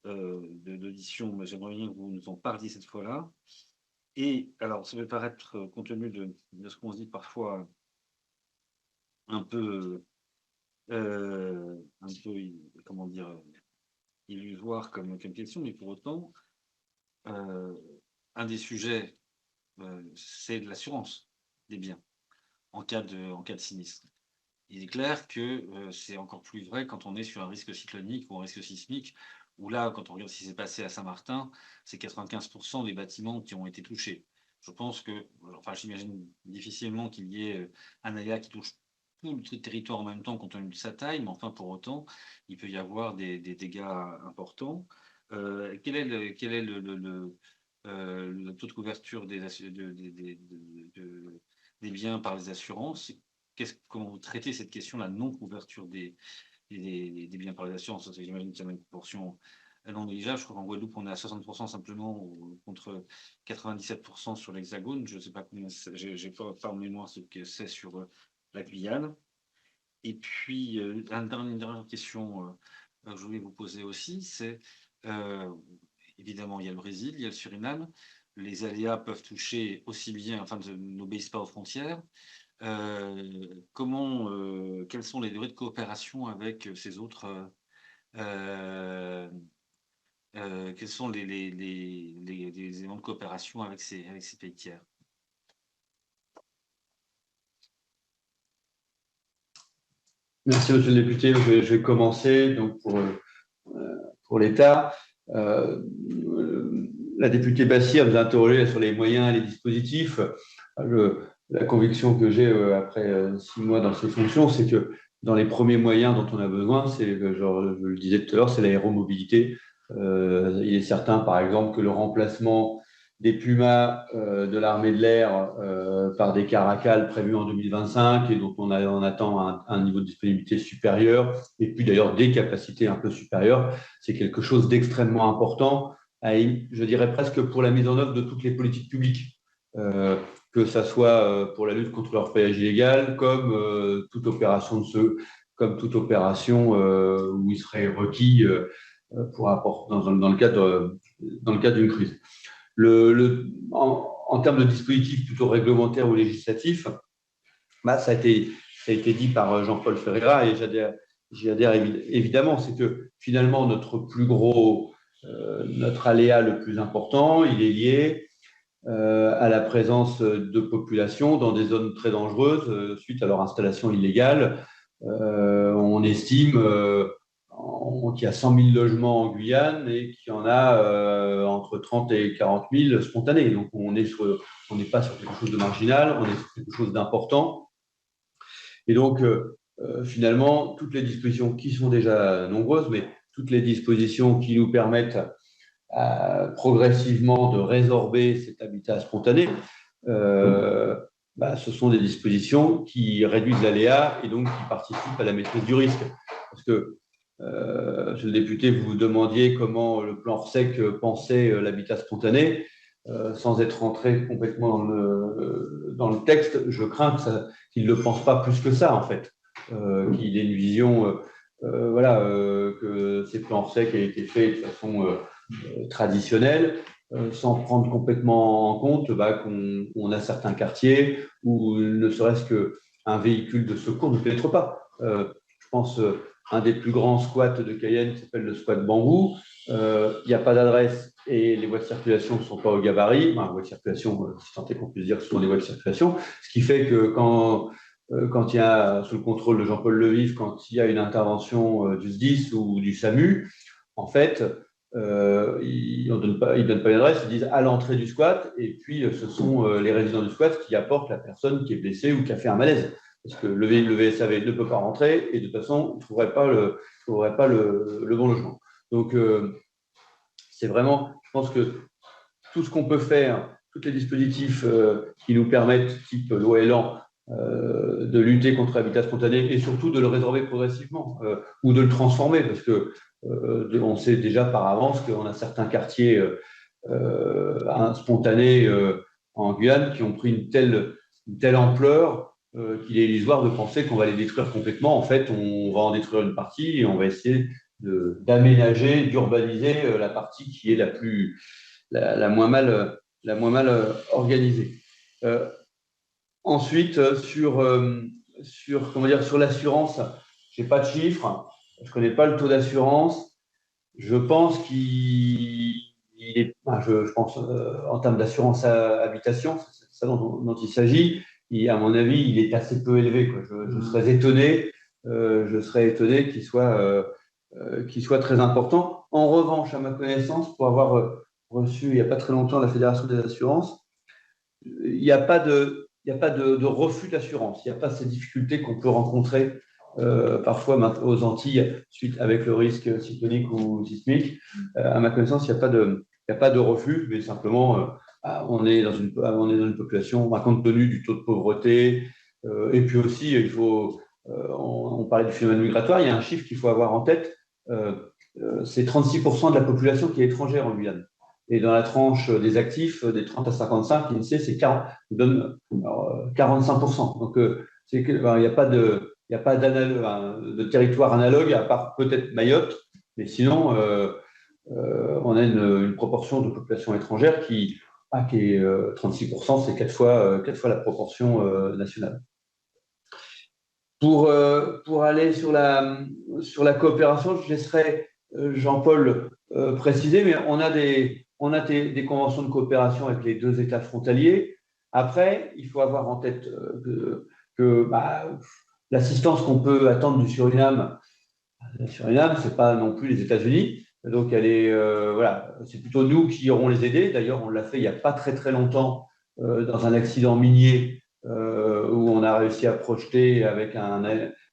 d'audition, mais j'aimerais bien que vous nous en parliez cette fois-là. Et alors, ça peut paraître, compte tenu de ce qu'on se dit parfois, un peu, comment dire, illusoire comme question, mais pour autant, un des sujets, c'est de l'assurance des biens en cas de sinistre. Il est clair que c'est encore plus vrai quand on est sur un risque cyclonique ou un risque sismique, où là, quand on regarde ce qui s'est passé à Saint-Martin, c'est 95% des bâtiments qui ont été touchés. Je pense que, enfin, j'imagine difficilement qu'il y ait un aléa qui touche tout le territoire en même temps compte tenu de sa taille, mais enfin, pour autant, il peut y avoir des dégâts importants. Quel est le taux de couverture des biens par les assurances? Comment vous traitez cette question, la non-couverture des biens par les assurances? J'imagine qu'il y a une proportion non négligeable. Je crois qu'en Guadeloupe, on est à 60% simplement contre 97% sur l'Hexagone. Je ne sais pas combien, j'ai pas en mémoire ce que c'est sur la Guyane. Et puis, une dernière question que je voulais vous poser aussi, c'est évidemment, il y a le Brésil, il y a le Suriname. Les aléas peuvent toucher aussi bien, enfin, n'obéissent pas aux frontières. Quels sont les degrés de coopération avec ces autres quels sont les éléments de coopération avec ces pays tiers? Merci, monsieur le député. Je vais commencer donc, pour l'État. La députée Bassir vous a interrogé sur les moyens et les dispositifs. La conviction que j'ai après 6 mois dans ces fonctions, c'est que dans les premiers moyens dont on a besoin, c'est, genre, je le disais tout à l'heure, c'est l'aéromobilité. Il est certain, par exemple, que le remplacement des Pumas de l'armée de l'air par des Caracal prévus en 2025 et dont on attend un niveau de disponibilité supérieur, et puis d'ailleurs des capacités un peu supérieures, c'est quelque chose d'extrêmement important, je dirais presque pour la mise en œuvre de toutes les politiques publiques, que ça soit pour la lutte contre l'orpaillage illégal, comme toute opération où il serait requis pour apporter dans le cadre d'une crise. En termes de dispositifs plutôt réglementaires ou législatifs, ça a été dit par Jean-Paul Ferreira et j'y adhère évidemment, c'est que finalement notre aléa le plus important, il est lié à la présence de populations dans des zones très dangereuses suite à leur installation illégale. On estime qu'il y a 100 000 logements en Guyane et qu'il y en a entre 30 et 40 000 spontanés. Donc, on n'est pas sur quelque chose de marginal, on est sur quelque chose d'important. Et donc, finalement, toutes les dispositions qui sont déjà nombreuses, mais toutes les dispositions qui nous permettent progressivement de résorber cet habitat spontané, ce sont des dispositions qui réduisent l'aléa et donc qui participent à la maîtrise du risque. Parce que, monsieur le député, vous vous demandiez comment le plan RSEC pensait l'habitat spontané. Sans être rentré complètement dans le texte, je crains qu'il ne le pense pas plus que ça, en fait. Qu'il ait une vision, que ces plans RSEC aient été faits de façon traditionnelle, sans prendre complètement en compte qu'on a certains quartiers où ne serait-ce qu'un véhicule de secours ne pénètre pas. Je pense un des plus grands squats de Cayenne qui s'appelle le squat Bambou. Il n'y a pas d'adresse et les voies de circulation ne sont pas au gabarit. Enfin, voies de circulation, si tant est qu'on puisse dire que ce sont des voies de circulation. Ce qui fait que quand il y a, sous le contrôle de Jean-Paul Levif, quand il y a une intervention du SDIS ou du SAMU, en fait, ils ne donnent pas l'adresse, ils disent à l'entrée du squat, et puis ce sont les résidents du squat qui apportent la personne qui est blessée ou qui a fait un malaise. Parce que le VSAV ne peut pas rentrer et de toute façon, il ne trouverait pas le bon logement. Donc, c'est vraiment, je pense que tout ce qu'on peut faire, tous les dispositifs qui nous permettent, type loi Elan, de lutter contre l'habitat spontané et surtout de le résorber progressivement ou de le transformer, parce que on sait déjà par avance qu'on a certains quartiers spontanés en Guyane qui ont pris une telle ampleur qu'il est illusoire de penser qu'on va les détruire complètement. En fait, on va en détruire une partie et on va essayer d'aménager, d'urbaniser la partie qui est la moins mal organisée. Ensuite, sur l'assurance, je n'ai pas de chiffres, je ne connais pas le taux d'assurance. Je pense je pense en termes d'assurance habitation, c'est ça dont il s'agit. À mon avis, il est assez peu élevé, quoi. Je serais étonné qu'il soit très important. En revanche, à ma connaissance, pour avoir reçu il n'y a pas très longtemps la Fédération des assurances, il n'y a pas de refus d'assurance. Il n'y a pas ces difficultés qu'on peut rencontrer parfois aux Antilles avec le risque cyclonique ou sismique. À ma connaissance, il n'y a pas de refus, mais simplement on est dans une population, compte tenu du taux de pauvreté, et puis aussi, on parlait du phénomène migratoire, il y a un chiffre qu'il faut avoir en tête. c'est 36% de la population qui est étrangère en Guyane. Et dans la tranche des actifs, des 30 à 55, l'INSEE donne 45%. Donc, il n'y a pas de territoire analogue, à part peut-être Mayotte, mais sinon, on a une proportion de population étrangère qui est 36%, c'est 4 fois la proportion nationale. Pour aller sur la coopération, je laisserai Jean-Paul préciser, mais on a des conventions de coopération avec les 2 États frontaliers. Après, il faut avoir en tête que l'assistance qu'on peut attendre du Suriname, ce n'est pas non plus les États-Unis. Donc, c'est plutôt nous qui irons les aider. D'ailleurs, on l'a fait il n'y a pas très très longtemps dans un accident minier où on a réussi à projeter avec un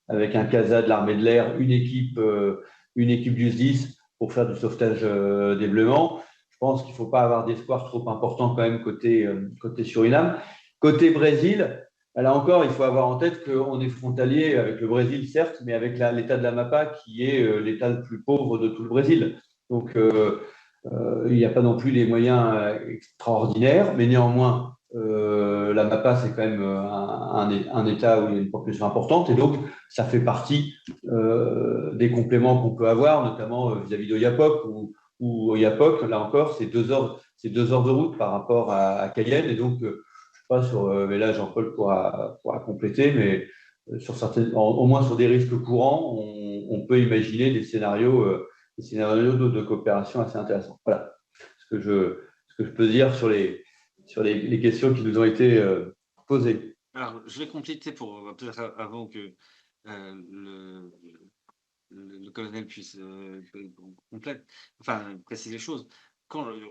CASA de l'armée de l'air une équipe du SDIS pour faire du sauvetage des bleuements. Je pense qu'il ne faut pas avoir d'espoir trop important quand même côté Suriname. Côté Brésil, là encore, il faut avoir en tête qu'on est frontalier avec le Brésil, certes, mais avec l'État de l'Amapá, qui est l'État le plus pauvre de tout le Brésil. Donc, il n'y a pas non plus les moyens extraordinaires, mais néanmoins, l'Amapá, c'est quand même un État où il y a une population importante, et donc, ça fait partie des compléments qu'on peut avoir, notamment vis-à-vis d'Oiapoque ou Oiapoque. Là encore, c'est 2 heures de route par rapport à Cayenne, et donc, pas mais là Jean-Paul pourra compléter, mais au moins sur des risques courants, on peut imaginer des scénarios de coopération assez intéressants. Voilà ce que je peux dire sur les questions qui nous ont été posées. Alors, je vais compléter peut-être avant que le colonel puisse préciser les choses.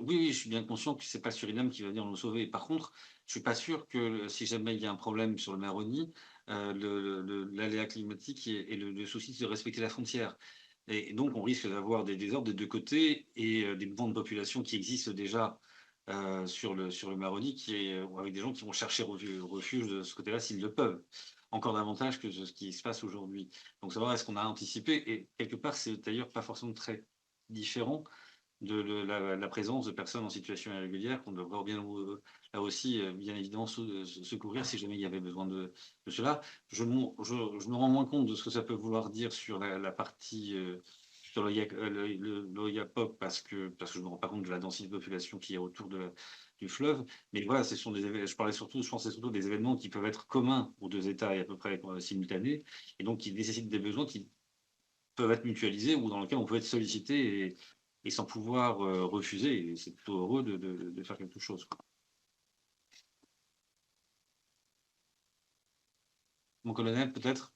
Oui, je suis bien conscient que ce n'est pas Suriname qui va venir nous sauver. Par contre, je ne suis pas sûr que si jamais il y a un problème sur le Maroni, l'aléa climatique et le souci de respecter la frontière. Et donc, on risque d'avoir des désordres des 2 côtés et des mouvements de population qui existent déjà sur le Maroni, avec des gens qui vont chercher refuge de ce côté-là s'ils le peuvent. Encore davantage que ce qui se passe aujourd'hui. Donc, savoir est-ce qu'on a anticipé, et quelque part, c'est d'ailleurs pas forcément très différent de la présence de personnes en situation irrégulière qu'on devrait bien là aussi, bien évidemment, secourir si jamais il y avait besoin de cela. Je me rends moins compte de ce que ça peut vouloir dire sur la partie sur l'Oiapoque parce que je ne me rends pas compte de la densité de population qui est autour du fleuve. Mais voilà, je pensais surtout des événements qui peuvent être communs aux 2 États et à peu près simultanés, et donc qui nécessitent des besoins qui peuvent être mutualisés ou dans lesquels on peut être sollicité et sans pouvoir refuser. Et c'est plutôt heureux de faire quelque chose. Mon colonel, peut-être?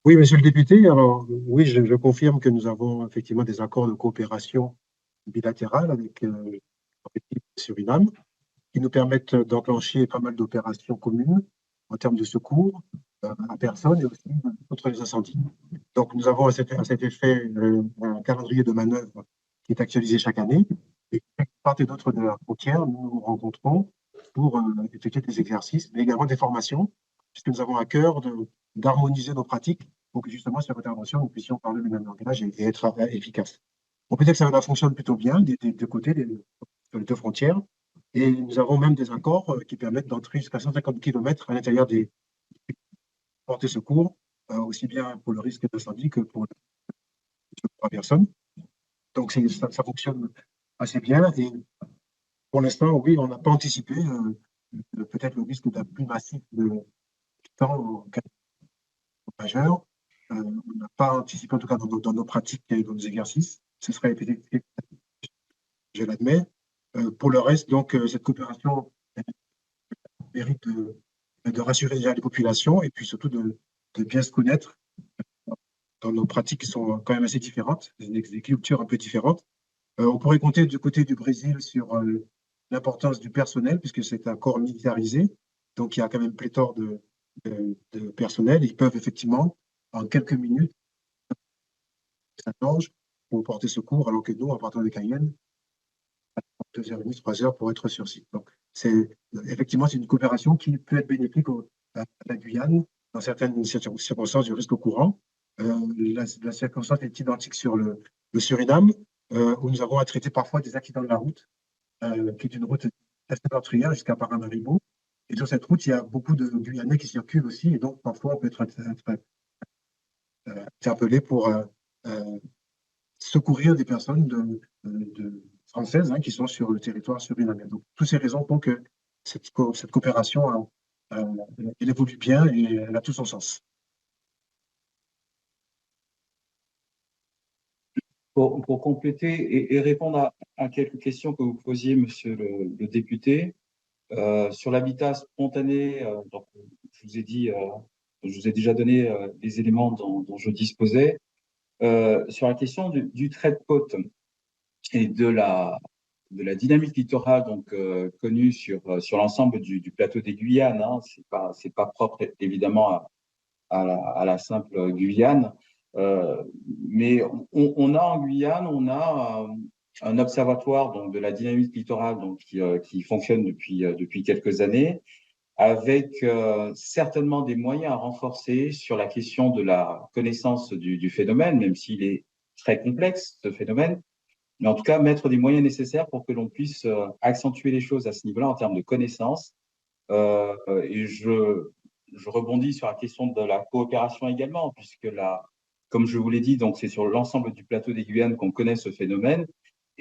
Oui, monsieur le député, alors oui, je confirme que nous avons effectivement des accords de coopération bilatérale avec le Suriname qui nous permettent d'enclencher pas mal d'opérations communes en termes de secours à personnes et aussi contre les incendies. Donc, nous avons à cet effet un calendrier de manœuvre qui est actualisé chaque année. Et part et d'autre de la frontière, nous nous rencontrons pour effectuer des exercices, mais également des formations, puisque nous avons à cœur d'harmoniser nos pratiques pour que justement, sur l'intervention, nous puissions parler le même langage et être efficaces. On peut dire que ça fonctionne plutôt bien des 2 côtés, sur les 2 frontières. Et nous avons même des accords qui permettent d'entrer jusqu'à 150 km à l'intérieur des portées secours, aussi bien pour le risque d'incendie que pour la personne. Donc, ça fonctionne assez bien. Et pour l'instant, oui, on n'a pas anticipé peut-être le risque d'un plus massif de temps majeur. On n'a pas anticipé, en tout cas, dans nos pratiques et dans nos exercices. Ce serait, je l'admets. Pour le reste, donc, cette coopération mérite de rassurer déjà les populations et puis surtout de bien se connaître dans nos pratiques qui sont quand même assez différentes, des cultures un peu différentes. On pourrait compter du côté du Brésil sur l'importance du personnel, puisque c'est un corps militarisé, donc il y a quand même pléthore de personnel. Ils peuvent effectivement, en quelques minutes, s'allonger pour porter secours, alors que nous, en partant de Cayenne, 2h30, 3h pour être sur site. Donc, effectivement, c'est une coopération qui peut être bénéfique à la Guyane dans certaines circonstances du risque courant. La circonstance est identique sur le le Suriname, où nous avons à traiter parfois des accidents de la route, qui est une route assez meurtrière jusqu'à Paramaribo. Et sur cette route, il y a beaucoup de Guyanais qui circulent aussi, et donc parfois on peut être interpellé pour secourir des personnes françaises qui sont sur le territoire surinamien. Donc, toutes ces raisons font que cette coopération, elle évolue bien et elle a tout son sens. Pour compléter et répondre à quelques questions que vous posiez, monsieur le député, sur l'habitat spontané, donc, je vous ai dit, je vous ai déjà donné les éléments dont je disposais. Sur la question du trait de côte et de la dynamique littorale donc connue sur l'ensemble du plateau des Guyanes, hein, c'est pas propre évidemment à la simple Guyane, mais on a en Guyane, on a un observatoire donc de la dynamique littorale donc qui fonctionne depuis quelques années, avec certainement des moyens à renforcer sur la question de la connaissance du phénomène, même s'il est très complexe, ce phénomène, mais en tout cas mettre des moyens nécessaires pour que l'on puisse accentuer les choses à ce niveau-là en termes de connaissance. Et je rebondis sur la question de la coopération également, puisque comme je vous l'ai dit, donc c'est sur l'ensemble du plateau des Guyanes qu'on connaît ce phénomène,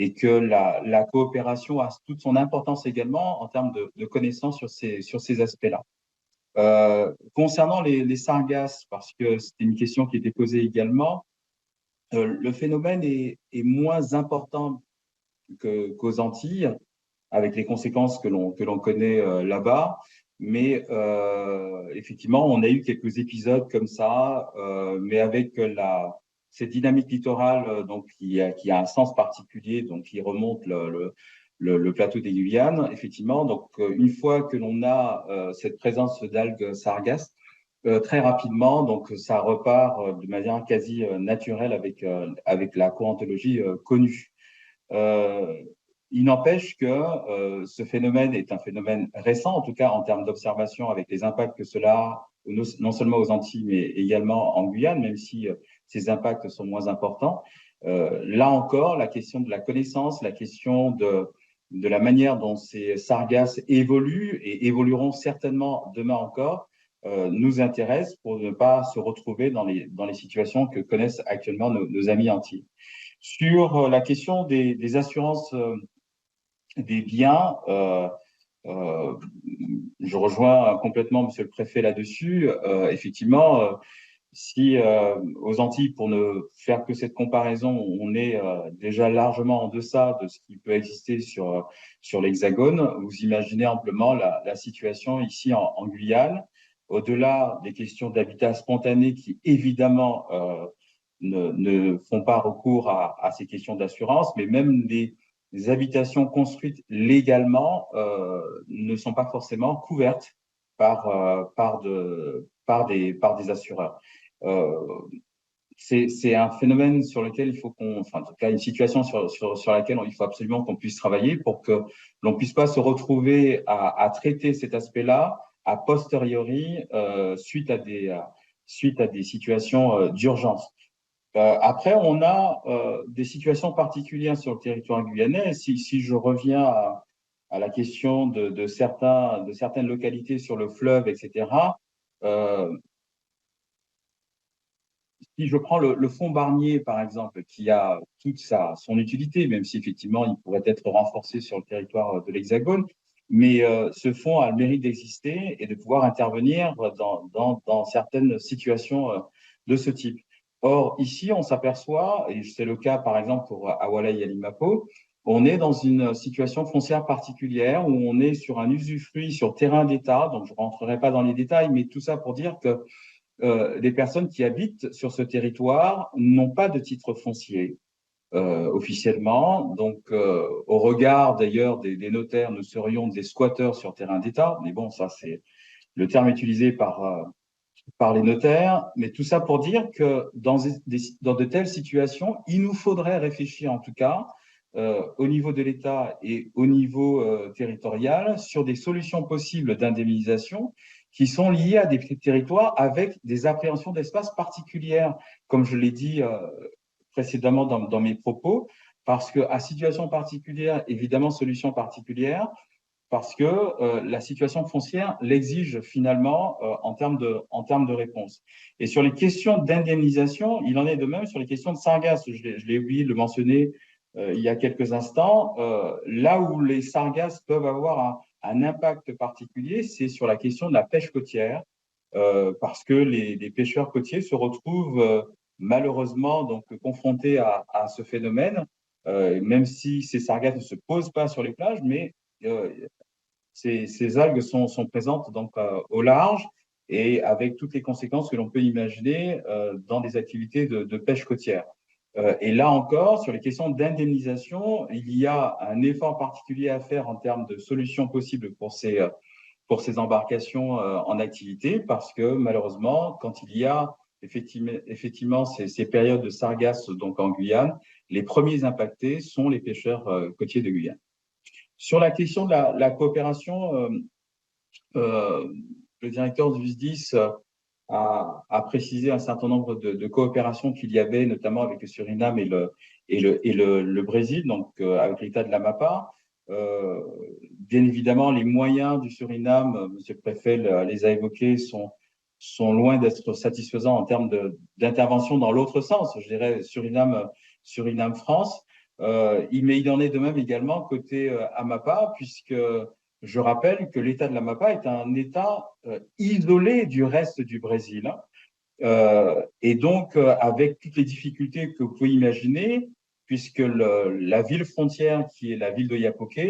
et que la coopération a toute son importance également en termes de connaissances sur ces aspects-là. Concernant les sargasses, parce que c'était une question qui était posée également, le phénomène est moins important qu'aux Antilles, avec les conséquences que l'on connaît là-bas. Mais effectivement, on a eu quelques épisodes comme ça, mais avec cette dynamique littorale donc qui a un sens particulier, donc qui remonte le plateau des Guyanes, effectivement. Donc, une fois que l'on a cette présence d'algues sargasses, très rapidement, donc ça repart de manière quasi naturelle avec la courantologie connue. Il n'empêche que ce phénomène est un phénomène récent, en tout cas en termes d'observation, avec les impacts que cela a, non seulement aux Antilles, mais également en Guyane, même si ces impacts sont moins importants. Là encore, la question de la connaissance, la question de la manière dont ces sargasses évoluent et évolueront certainement demain encore, nous intéresse pour ne pas se retrouver dans les situations que connaissent actuellement nos amis Antilles. Sur la question des assurances des biens, je rejoins complètement monsieur le préfet là-dessus. Effectivement, si aux Antilles, pour ne faire que cette comparaison, on est déjà largement en deçà de ce qui peut exister sur l'Hexagone, vous imaginez amplement la situation ici en Guyane, au-delà des questions d'habitat spontané qui évidemment ne font pas recours à ces questions d'assurance, mais même des habitations construites légalement ne sont pas forcément couvertes par des assureurs. C'est un phénomène sur lequel il faut en tout cas une situation sur laquelle il faut absolument qu'on puisse travailler pour que l'on puisse pas se retrouver à traiter cet aspect-là a posteriori suite à des situations d'urgence. Après, on a des situations particulières sur le territoire guyanais. Si je reviens à la question de certaines localités sur le fleuve, etc., si je prends le fonds Barnier, par exemple, qui a toute son utilité, même si effectivement il pourrait être renforcé sur le territoire de l'Hexagone, mais ce fonds a le mérite d'exister et de pouvoir intervenir dans certaines situations de ce type. Or, ici, on s'aperçoit, et c'est le cas par exemple pour Awalay et Alimapo, on est dans une situation foncière particulière où on est sur un usufruit sur terrain d'État, donc je ne rentrerai pas dans les détails, mais tout ça pour dire que les personnes qui habitent sur ce territoire n'ont pas de titre foncier officiellement. Donc, au regard d'ailleurs des notaires, nous serions des squatteurs sur terrain d'État. Mais bon, ça, c'est le terme utilisé par les notaires. Mais tout ça pour dire que dans de telles situations, il nous faudrait réfléchir en tout cas au niveau de l'État et au niveau territorial sur des solutions possibles d'indemnisation qui sont liées à des territoires avec des appréhensions d'espace particulières. Comme je l'ai dit précédemment dans mes propos, parce qu'à situation particulière, évidemment, solution particulière, parce que la situation foncière l'exige finalement en termes de réponse. Et sur les questions d'indemnisation, il en est de même sur les questions de sargasses. Je l'ai oublié de le mentionner il y a quelques instants. Là où les sargasses peuvent avoir un impact particulier, c'est sur la question de la pêche côtière, parce que les pêcheurs côtiers se retrouvent malheureusement donc confrontés à ce phénomène, même si ces sargasses ne se posent pas sur les plages, mais ces algues sont présentes donc au large et avec toutes les conséquences que l'on peut imaginer dans des activités de pêche côtière. Et là encore, sur les questions d'indemnisation, il y a un effort particulier à faire en termes de solutions possibles pour ces embarcations en activité, parce que malheureusement, quand il y a effectivement ces périodes de sargasses donc en Guyane, les premiers impactés sont les pêcheurs côtiers de Guyane. Sur la question de la coopération, le directeur du SDIS a précisé un certain nombre de coopérations qu'il y avait, notamment avec le Suriname et le Brésil, donc avec l'État de l'Amapá. Bien évidemment, les moyens du Suriname, Monsieur le Préfet les a évoqués, sont loin d'être satisfaisants en termes d'intervention dans l'autre sens, je dirais Suriname-France. Mais il en est de même également côté Amapá, puisque je rappelle que l'État de l'Amapá est un État isolé du reste du Brésil. Et donc, avec toutes les difficultés que vous pouvez imaginer, puisque la ville frontière, qui est la ville d'Oiapoque,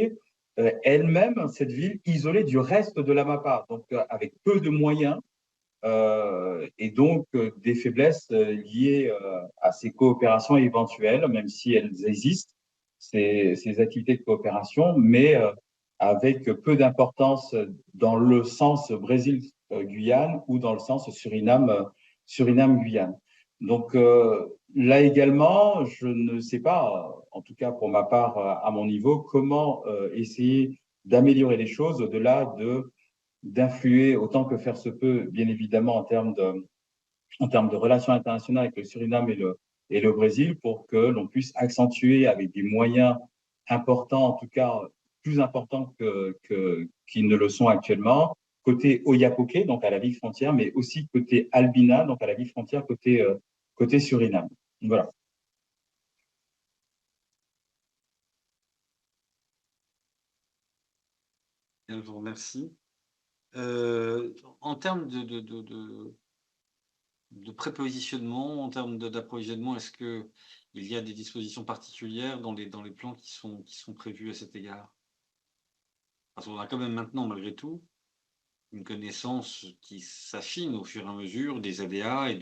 elle-même, cette ville isolée du reste de l'Amapá, donc avec peu de moyens, et donc des faiblesses liées à ces coopérations éventuelles, même si elles existent, ces activités de coopération, mais avec peu d'importance dans le sens Brésil-Guyane ou dans le sens Suriname-Guyane. Donc là également, je ne sais pas, en tout cas pour ma part, à mon niveau, comment essayer d'améliorer les choses au-delà d'influer autant que faire se peut, bien évidemment, en termes de relations internationales avec le Suriname et le Brésil, pour que l'on puisse accentuer avec des moyens importants, en tout cas plus importants qu'ils ne le sont actuellement, côté Oiapoque, donc à la ville frontière, mais aussi côté Albina, donc à la ville frontière côté Suriname. Voilà. Je vous remercie. En termes de prépositionnement, en termes d'approvisionnement, est-ce qu'il y a des dispositions particulières dans les plans qui sont prévus à cet égard? Parce qu'on a quand même maintenant, malgré tout, une connaissance qui s'affine au fur et à mesure des ADA et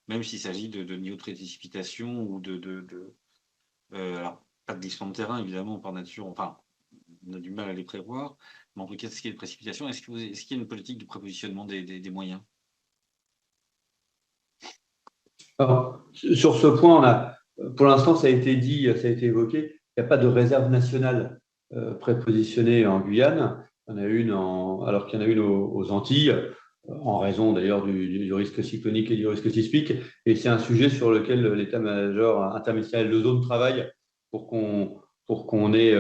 même s'il s'agit de niveaux de précipitation ou alors, pas de glissement de terrain, évidemment, par nature, enfin, on a du mal à les prévoir, mais en tout cas, ce qui est de précipitation, est-ce qu'il y a une politique de prépositionnement des moyens? Alors, sur ce point, pour l'instant, ça a été dit, ça a été évoqué, il n'y a pas de réserve nationale prépositionnée en Guyane. Il y en a une alors qu'il y en a une aux Antilles, en raison d'ailleurs du risque cyclonique et du risque sismique. Et c'est un sujet sur lequel l'état-major interministériel de zone travaille pour qu'on ait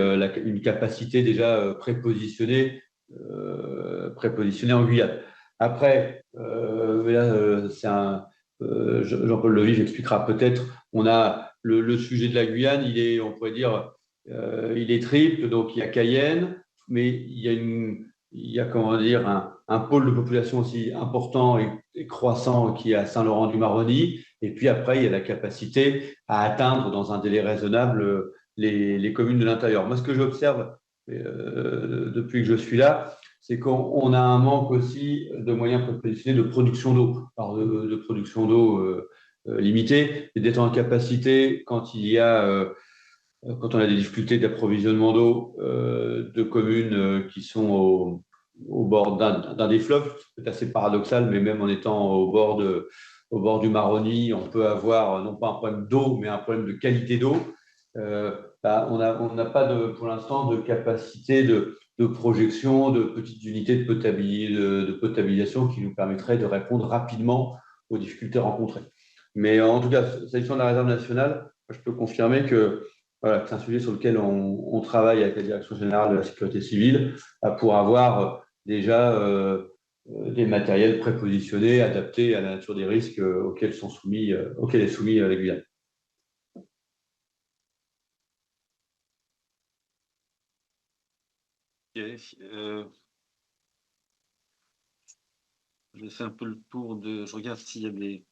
une capacité déjà prépositionnée en Guyane. Après, Jean-Paul Levige expliquera peut-être, on a le sujet de la Guyane, on pourrait dire, il est triple, donc il y a Cayenne, mais il y a comment dire, un pôle de population aussi important et croissant qui est à Saint-Laurent-du-Maroni, et puis après, il y a la capacité à atteindre dans un délai raisonnable les communes de l'intérieur. Moi, ce que j'observe depuis que je suis là, c'est qu'on a un manque aussi de moyens prépositionnés de production d'eau, de production d'eau limitée, et d'être en capacité, quand on a des difficultés d'approvisionnement d'eau de communes qui sont au bord d'un des fleuves. C'est assez paradoxal, mais même en étant au bord du Maroni, on peut avoir non pas un problème d'eau, mais un problème de qualité d'eau. On n'a pas pour l'instant de capacité de projection de petites unités de potabilisation qui nous permettraient de répondre rapidement aux difficultés rencontrées. Mais en tout cas, s'agissant de la réserve nationale, je peux confirmer que, voilà, que c'est un sujet sur lequel on travaille avec la Direction générale de la sécurité civile pour avoir déjà des matériels prépositionnés, adaptés à la nature des risques auxquels est soumis la Guyane. J'ai fait un peu le tour de. Je regarde s'il y a des.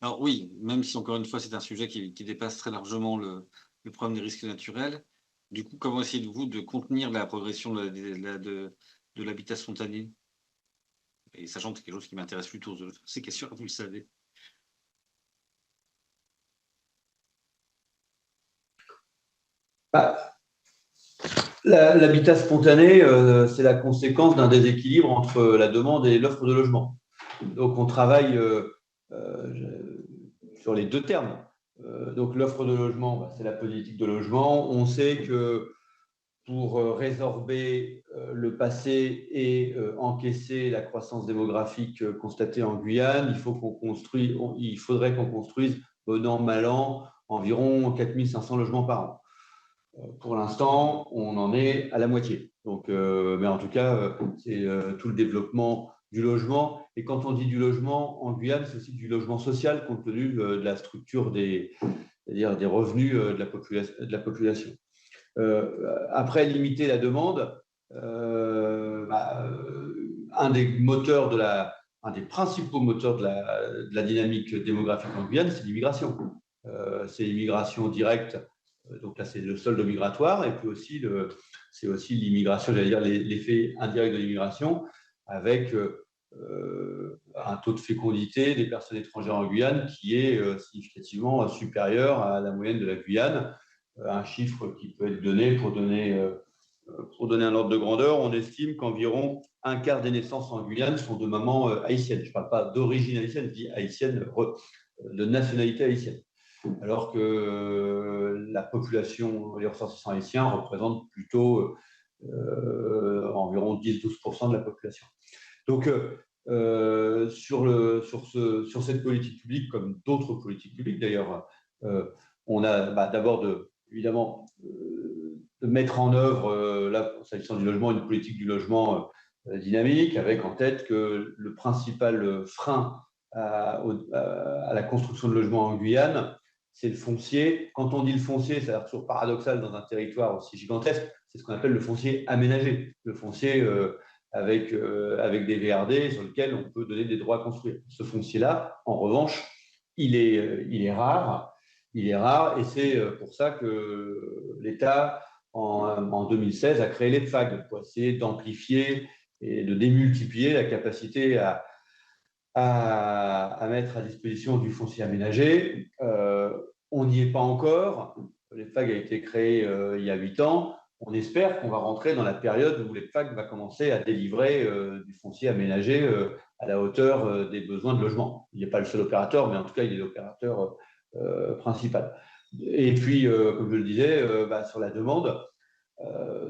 Alors oui, même si encore une fois c'est un sujet qui dépasse très largement le problème des risques naturels. Du coup, comment essayez-vous de contenir la progression de l'habitat spontané? Et sachant que c'est quelque chose qui m'intéresse plutôt, ces questions, vous le savez. L'habitat spontané, c'est la conséquence d'un déséquilibre entre la demande et l'offre de logement. Donc, on travaille sur les deux termes. Donc, l'offre de logement, c'est la politique de logement. On sait que pour résorber le passé et encaisser la croissance démographique constatée en Guyane, il faudrait qu'on construise, bon an, mal an, environ 4 500 logements par an. Pour l'instant, on en est à la moitié. Donc, mais en tout cas, c'est tout le développement du logement. Et quand on dit du logement en Guyane, c'est aussi du logement social compte tenu de la structure c'est-à-dire des revenus de la population. Après, limiter la demande, un des principaux moteurs de la dynamique démographique en Guyane, c'est l'immigration. C'est l'immigration directe. Donc là, c'est le solde migratoire, et puis aussi c'est aussi l'immigration, j'allais dire l'effet indirect de l'immigration, avec un taux de fécondité des personnes étrangères en Guyane qui est significativement supérieur à la moyenne de la Guyane. Un chiffre qui peut être donné pour donner un ordre de grandeur, on estime qu'environ un quart des naissances en Guyane sont de mamans haïtiennes. Je ne parle pas d'origine haïtienne, je dis haïtienne, de nationalité haïtienne. Alors que la population, les ressortissants haïtiens représentent plutôt environ 10-12% de la population. Donc, sur cette politique publique, comme d'autres politiques publiques d'ailleurs, on a d'abord évidemment de mettre en œuvre, là, s'agissant du logement, une politique du logement dynamique, avec en tête que le principal frein à la construction de logements en Guyane, c'est le foncier. Quand on dit le foncier, ça a l'air toujours paradoxal dans un territoire aussi gigantesque, c'est ce qu'on appelle le foncier aménagé, le foncier avec des VRD sur lequel on peut donner des droits à construire. Ce foncier-là, en revanche, il est rare. Il est rare, et c'est pour ça que l'État, en 2016, a créé les PFAG pour essayer d'amplifier et de démultiplier la capacité à mettre à disposition du foncier aménagé. On n'y est pas encore. Les PFAG a été créé il y a 8 ans. On espère qu'on va rentrer dans la période où les PFAG va commencer à délivrer du foncier aménagé à la hauteur des besoins de logement. Il n'est pas le seul opérateur, mais en tout cas, il est l'opérateur principal. Et puis, comme je le disais, sur la demande,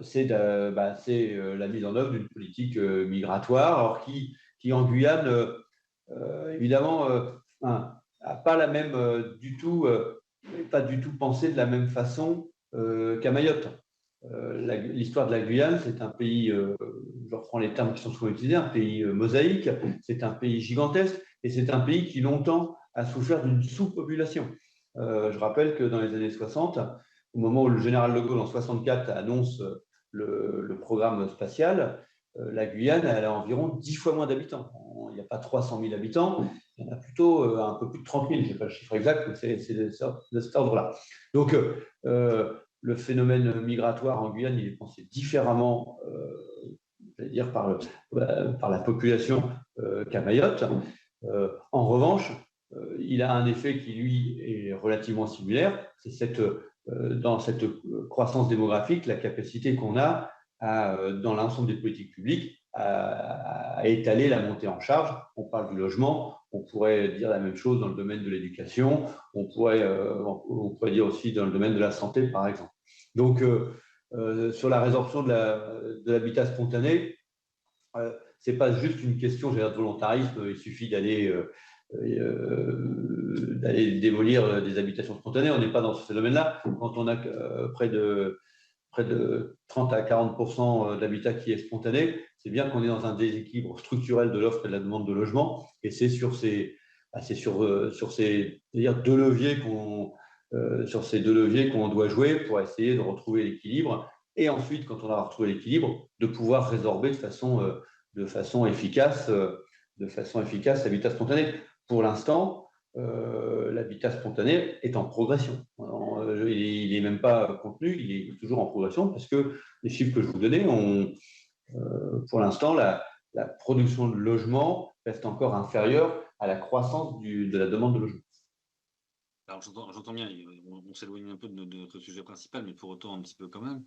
c'est la mise en œuvre d'une politique migratoire, alors qui en Guyane, évidemment, n'a pas la même pas du tout pensée de la même façon qu'à Mayotte. L'histoire de la Guyane, c'est un pays, je reprends les termes qui sont souvent utilisés, un pays mosaïque, c'est un pays gigantesque, et c'est un pays qui longtemps a souffert d'une sous-population. Je rappelle que dans les années 60, au moment où le général de Gaulle, en 64, annonce le programme spatial, la Guyane, elle a environ 10 fois moins d'habitants. Il n'y a pas 300 000 habitants, il y en a plutôt un peu plus de 30 000. Je n'ai pas le chiffre exact, mais c'est de cet ordre-là. Donc, le phénomène migratoire en Guyane, il est pensé différemment, j'allais dire, par la population qu'à Mayotte. En revanche, il a un effet qui, lui, est relativement similaire. C'est dans cette croissance démographique, la capacité qu'on a dans l'ensemble des politiques publiques à étaler la montée en charge. On parle du logement, on pourrait dire la même chose dans le domaine de l'éducation, on pourrait dire aussi dans le domaine de la santé, par exemple. Donc, sur la résorption de l'habitat spontané, ce n'est pas juste une question de volontarisme, il suffit d'aller démolir des habitations spontanées. On n'est pas dans ce phénomène-là. Quand on a près de 30 à 40% d'habitat qui est spontané, c'est bien qu'on est dans un déséquilibre structurel de l'offre et de la demande de logement. Et c'est sur ces deux leviers qu'on doit jouer pour essayer de retrouver l'équilibre. Et ensuite, quand on a retrouvé l'équilibre, de pouvoir résorber de façon efficace l'habitat spontané. Pour l'instant, l'habitat spontané est en progression. Il n'est même pas contenu, il est toujours en progression parce que les chiffres que je vous donnais, pour l'instant, la production de logements reste encore inférieure à la croissance de la demande de logement. Alors, j'entends bien, on s'éloigne un peu de notre sujet principal, mais pour autant un petit peu quand même.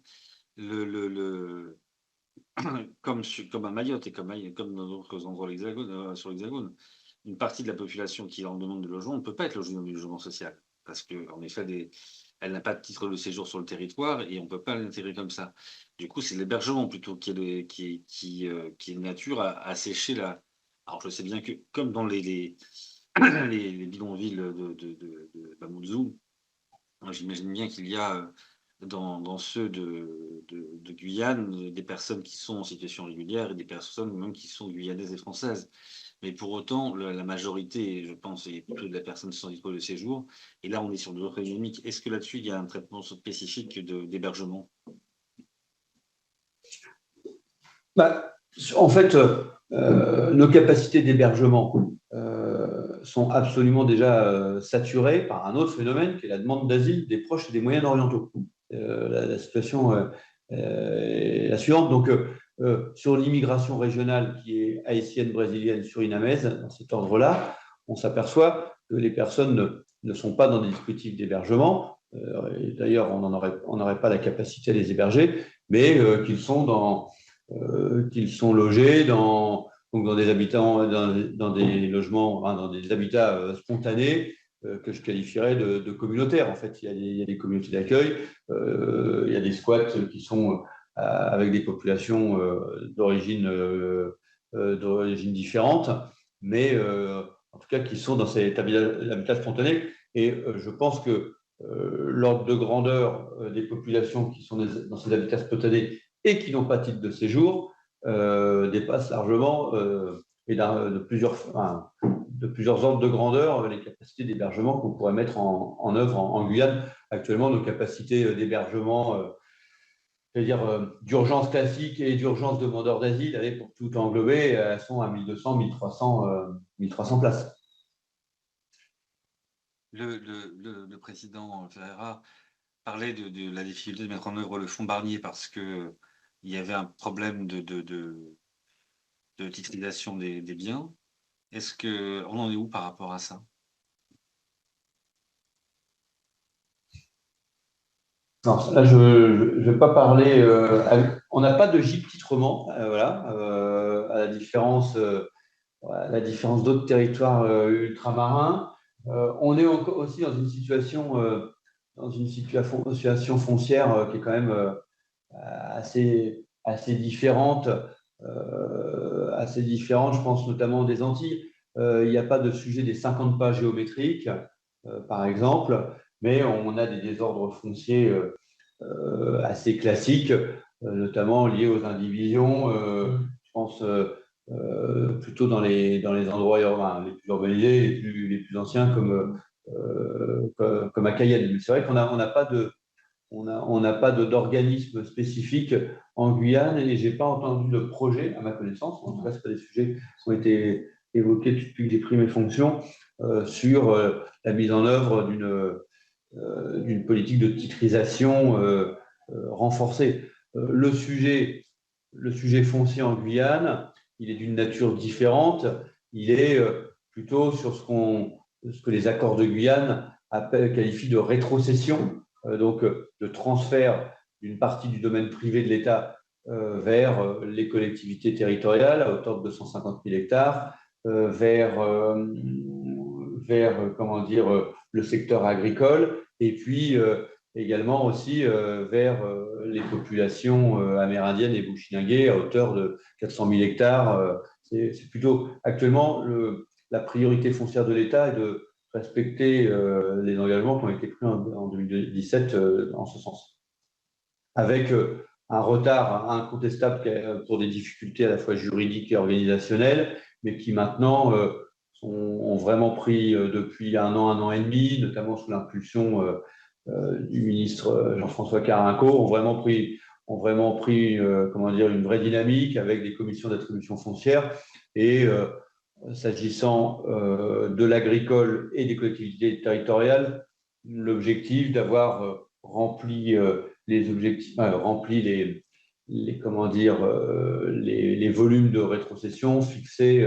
Comme à Mayotte et comme dans d'autres endroits sur l'Hexagone, une partie de la population qui est en demande de logement ne peut pas être logée dans du logement social. Parce qu'en effet, elle n'a pas de titre de séjour sur le territoire et on ne peut pas l'intégrer comme ça. Du coup, c'est l'hébergement plutôt qui est de nature à sécher la. Alors, je sais bien que, comme dans les bidonvilles de Mamoudzou, j'imagine bien qu'il y a dans ceux de Guyane des personnes qui sont en situation régulière et des personnes même qui sont guyanaises et françaises. Mais pour autant, la majorité, je pense, est plutôt de la personne sans titre de séjour. Et là, on est sur de l'autre économique. Est-ce que là-dessus, il y a un traitement spécifique d'hébergement? En fait, nos capacités d'hébergement sont absolument déjà saturées par un autre phénomène qui est la demande d'asile des proches et des moyens orientaux. La situation est la suivante. Donc, sur l'immigration régionale qui est haïtienne, brésilienne, surinamaise, dans cet ordre-là, on s'aperçoit que les personnes ne sont pas dans des dispositifs d'hébergement. D'ailleurs, on n'aurait pas la capacité à les héberger, mais qu'ils sont logés dans des logements, dans des habitats spontanés que je qualifierais de communautaires. En fait, il y a des communautés d'accueil, il y a des squats qui sont avec des populations d'origine différentes, mais en tout cas qui sont dans cet habitat spontané. Et je pense que l'ordre de grandeur des populations qui sont dans ces habitats spontanés et qui n'ont pas de titre de séjour dépasse largement de plusieurs ordres de grandeur les capacités d'hébergement qu'on pourrait mettre en œuvre en Guyane. Actuellement, nos capacités d'hébergement d'urgence classique et d'urgence demandeur d'asile, pour tout englober, elles sont à 1200, 1300 places. Le président Ferreira parlait de la difficulté de mettre en œuvre le fonds Barnier parce qu'il y avait un problème de titrisation des biens. Est-ce qu'on en est où par rapport à ça? Non, là, je ne vais pas parler. On n'a pas de GIP-titrement, voilà, à la différence d'autres territoires ultramarins. On est aussi dans une situation foncière qui est quand même assez différente. Je pense notamment des Antilles. Il n'y a pas de sujet des 50 pas géométriques, par exemple, mais on a des désordres fonciers assez classiques, notamment liés aux indivisions. Je pense plutôt dans les endroits urbains, les plus urbanisés, les plus anciens, comme à Cayenne. Mais c'est vrai qu'on n'a pas d'organisme spécifique en Guyane et je n'ai pas entendu de projet, à ma connaissance. En tout cas, ce pas des sujets qui ont été évoqués depuis que j'ai pris mes fonctions sur la mise en œuvre d'une politique de titrisation renforcée. Le sujet foncier en Guyane, il est d'une nature différente. Il est plutôt sur ce que les accords de Guyane qualifient de rétrocession, donc de transfert d'une partie du domaine privé de l'État vers les collectivités territoriales à hauteur de 250 000 hectares, vers le secteur agricole, et puis également aussi vers les populations amérindiennes et bushinangé à hauteur de 400 000 hectares. C'est plutôt actuellement la priorité foncière de l'État est de respecter les engagements qui ont été pris en 2017 en ce sens. Avec un retard incontestable pour des difficultés à la fois juridiques et organisationnelles, mais qui maintenant ont vraiment pris depuis un an et demi, notamment sous l'impulsion du ministre Jean-François Carenco, ont vraiment pris comment dire, une vraie dynamique avec des commissions d'attribution foncière. Et s'agissant de l'agricole et des collectivités territoriales, l'objectif d'avoir rempli les objectifs, rempli comment dire, les volumes de rétrocession fixés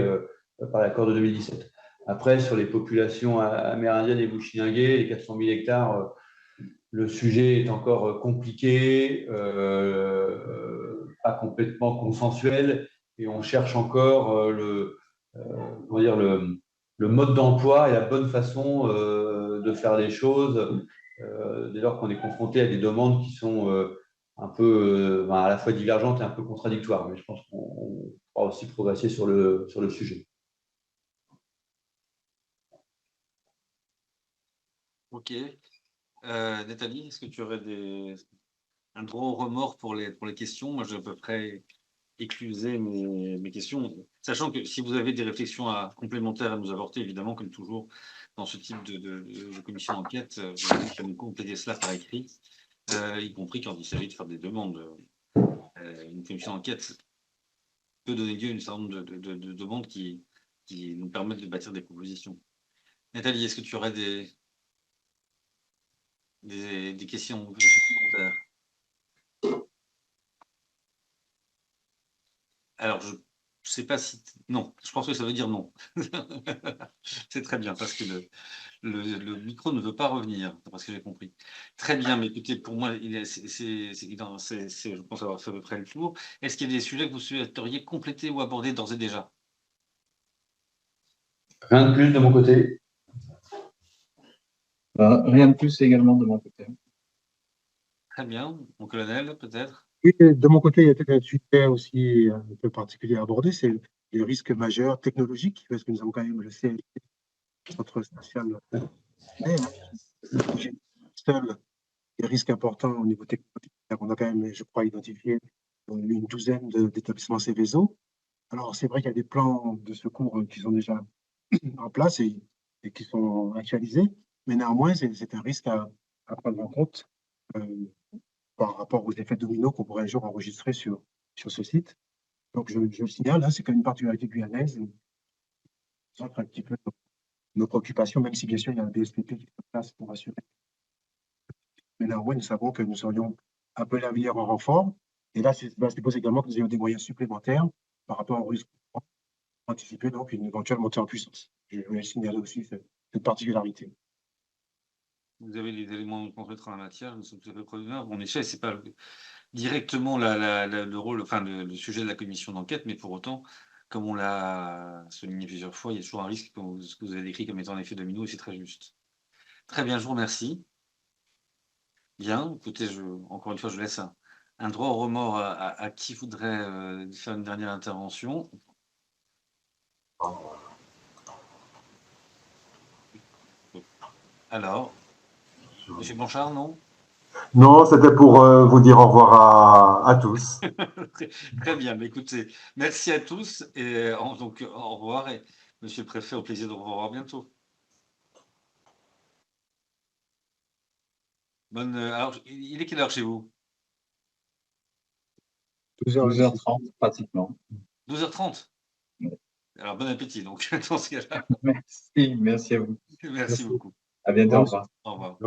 par l'accord de 2017. Après, sur les populations amérindiennes et bushinangé, les 400 000 hectares, le sujet est encore compliqué, pas complètement consensuel, et on cherche encore comment dire, le mode d'emploi et la bonne façon de faire les choses dès lors qu'on est confronté à des demandes qui sont un peu à la fois divergentes et un peu contradictoires. Mais je pense qu'on pourra aussi progresser sur le sujet. Ok. Nathalie, est-ce que tu aurais un droit au remords pour les questions? Moi, j'ai à peu près éclusé mes questions, sachant que si vous avez des réflexions complémentaires à nous apporter, évidemment, comme toujours dans ce type de commission d'enquête, vous allez nous compléter cela par écrit, y compris quand il s'agit de faire des demandes. Une commission d'enquête peut donner lieu à une certain nombre de demandes qui nous permettent de bâtir des propositions. Nathalie, est-ce que tu aurais des questions supplémentaires? Alors, je ne sais pas si... Non, je pense que ça veut dire non. C'est très bien, parce que le micro ne veut pas revenir, parce que j'ai compris. Très bien, mais écoutez, pour moi, je pense avoir fait à peu près le tour. Est-ce qu'il y a des sujets que vous souhaiteriez compléter ou aborder d'ores et déjà? Rien de plus de mon côté. Rien de plus également de mon côté. Très bien. Mon colonel, peut-être? Oui, de mon côté, il y a peut-être un sujet aussi un peu particulier à aborder, c'est les risques majeurs technologiques, parce que nous avons quand même le CLT, Centre spatial, seul des risques importants au niveau technologique. On a quand même, je crois, identifié une douzaine d'établissements Céveso. Alors, c'est vrai qu'il y a des plans de secours qui sont déjà en place et qui sont actualisés, mais néanmoins, c'est un risque à prendre en compte par rapport aux effets dominos qu'on pourrait un jour enregistrer sur ce site. Donc, je le signale, hein, c'est quand même une particularité guyanaise, centre un petit peu nos préoccupations, même si bien sûr il y a un BSPP qui est en place pour assurer. Mais néanmoins, nous savons que nous serions appelés à venir en renfort. Et là, c'est suppose également que nous ayons des moyens supplémentaires par rapport au risque pour anticiper donc une éventuelle montée en puissance. Je voulais signaler aussi cette particularité. Vous avez les éléments concrets en la matière, nous sommes tout à fait preneurs. En effet, ce n'est pas directement le rôle, enfin le sujet de la commission d'enquête, mais pour autant, comme on l'a souligné plusieurs fois, il y a toujours un risque, ce que vous avez décrit comme étant un effet domino, et c'est très juste. Très bien, je vous remercie. Bien, écoutez, encore une fois, je laisse un droit au remords à qui voudrait faire une dernière intervention. Alors, Monsieur Blanchard, non? Non, c'était pour vous dire au revoir à tous. Très bien, mais écoutez, merci à tous et donc au revoir et Monsieur le Préfet, au plaisir de vous revoir bientôt. Alors, il est quelle heure chez vous? 12h30 pratiquement. 12h30? Alors, bon appétit, donc, dans ce cas-là. Merci à vous. Merci beaucoup. À bientôt. Au revoir. Au revoir.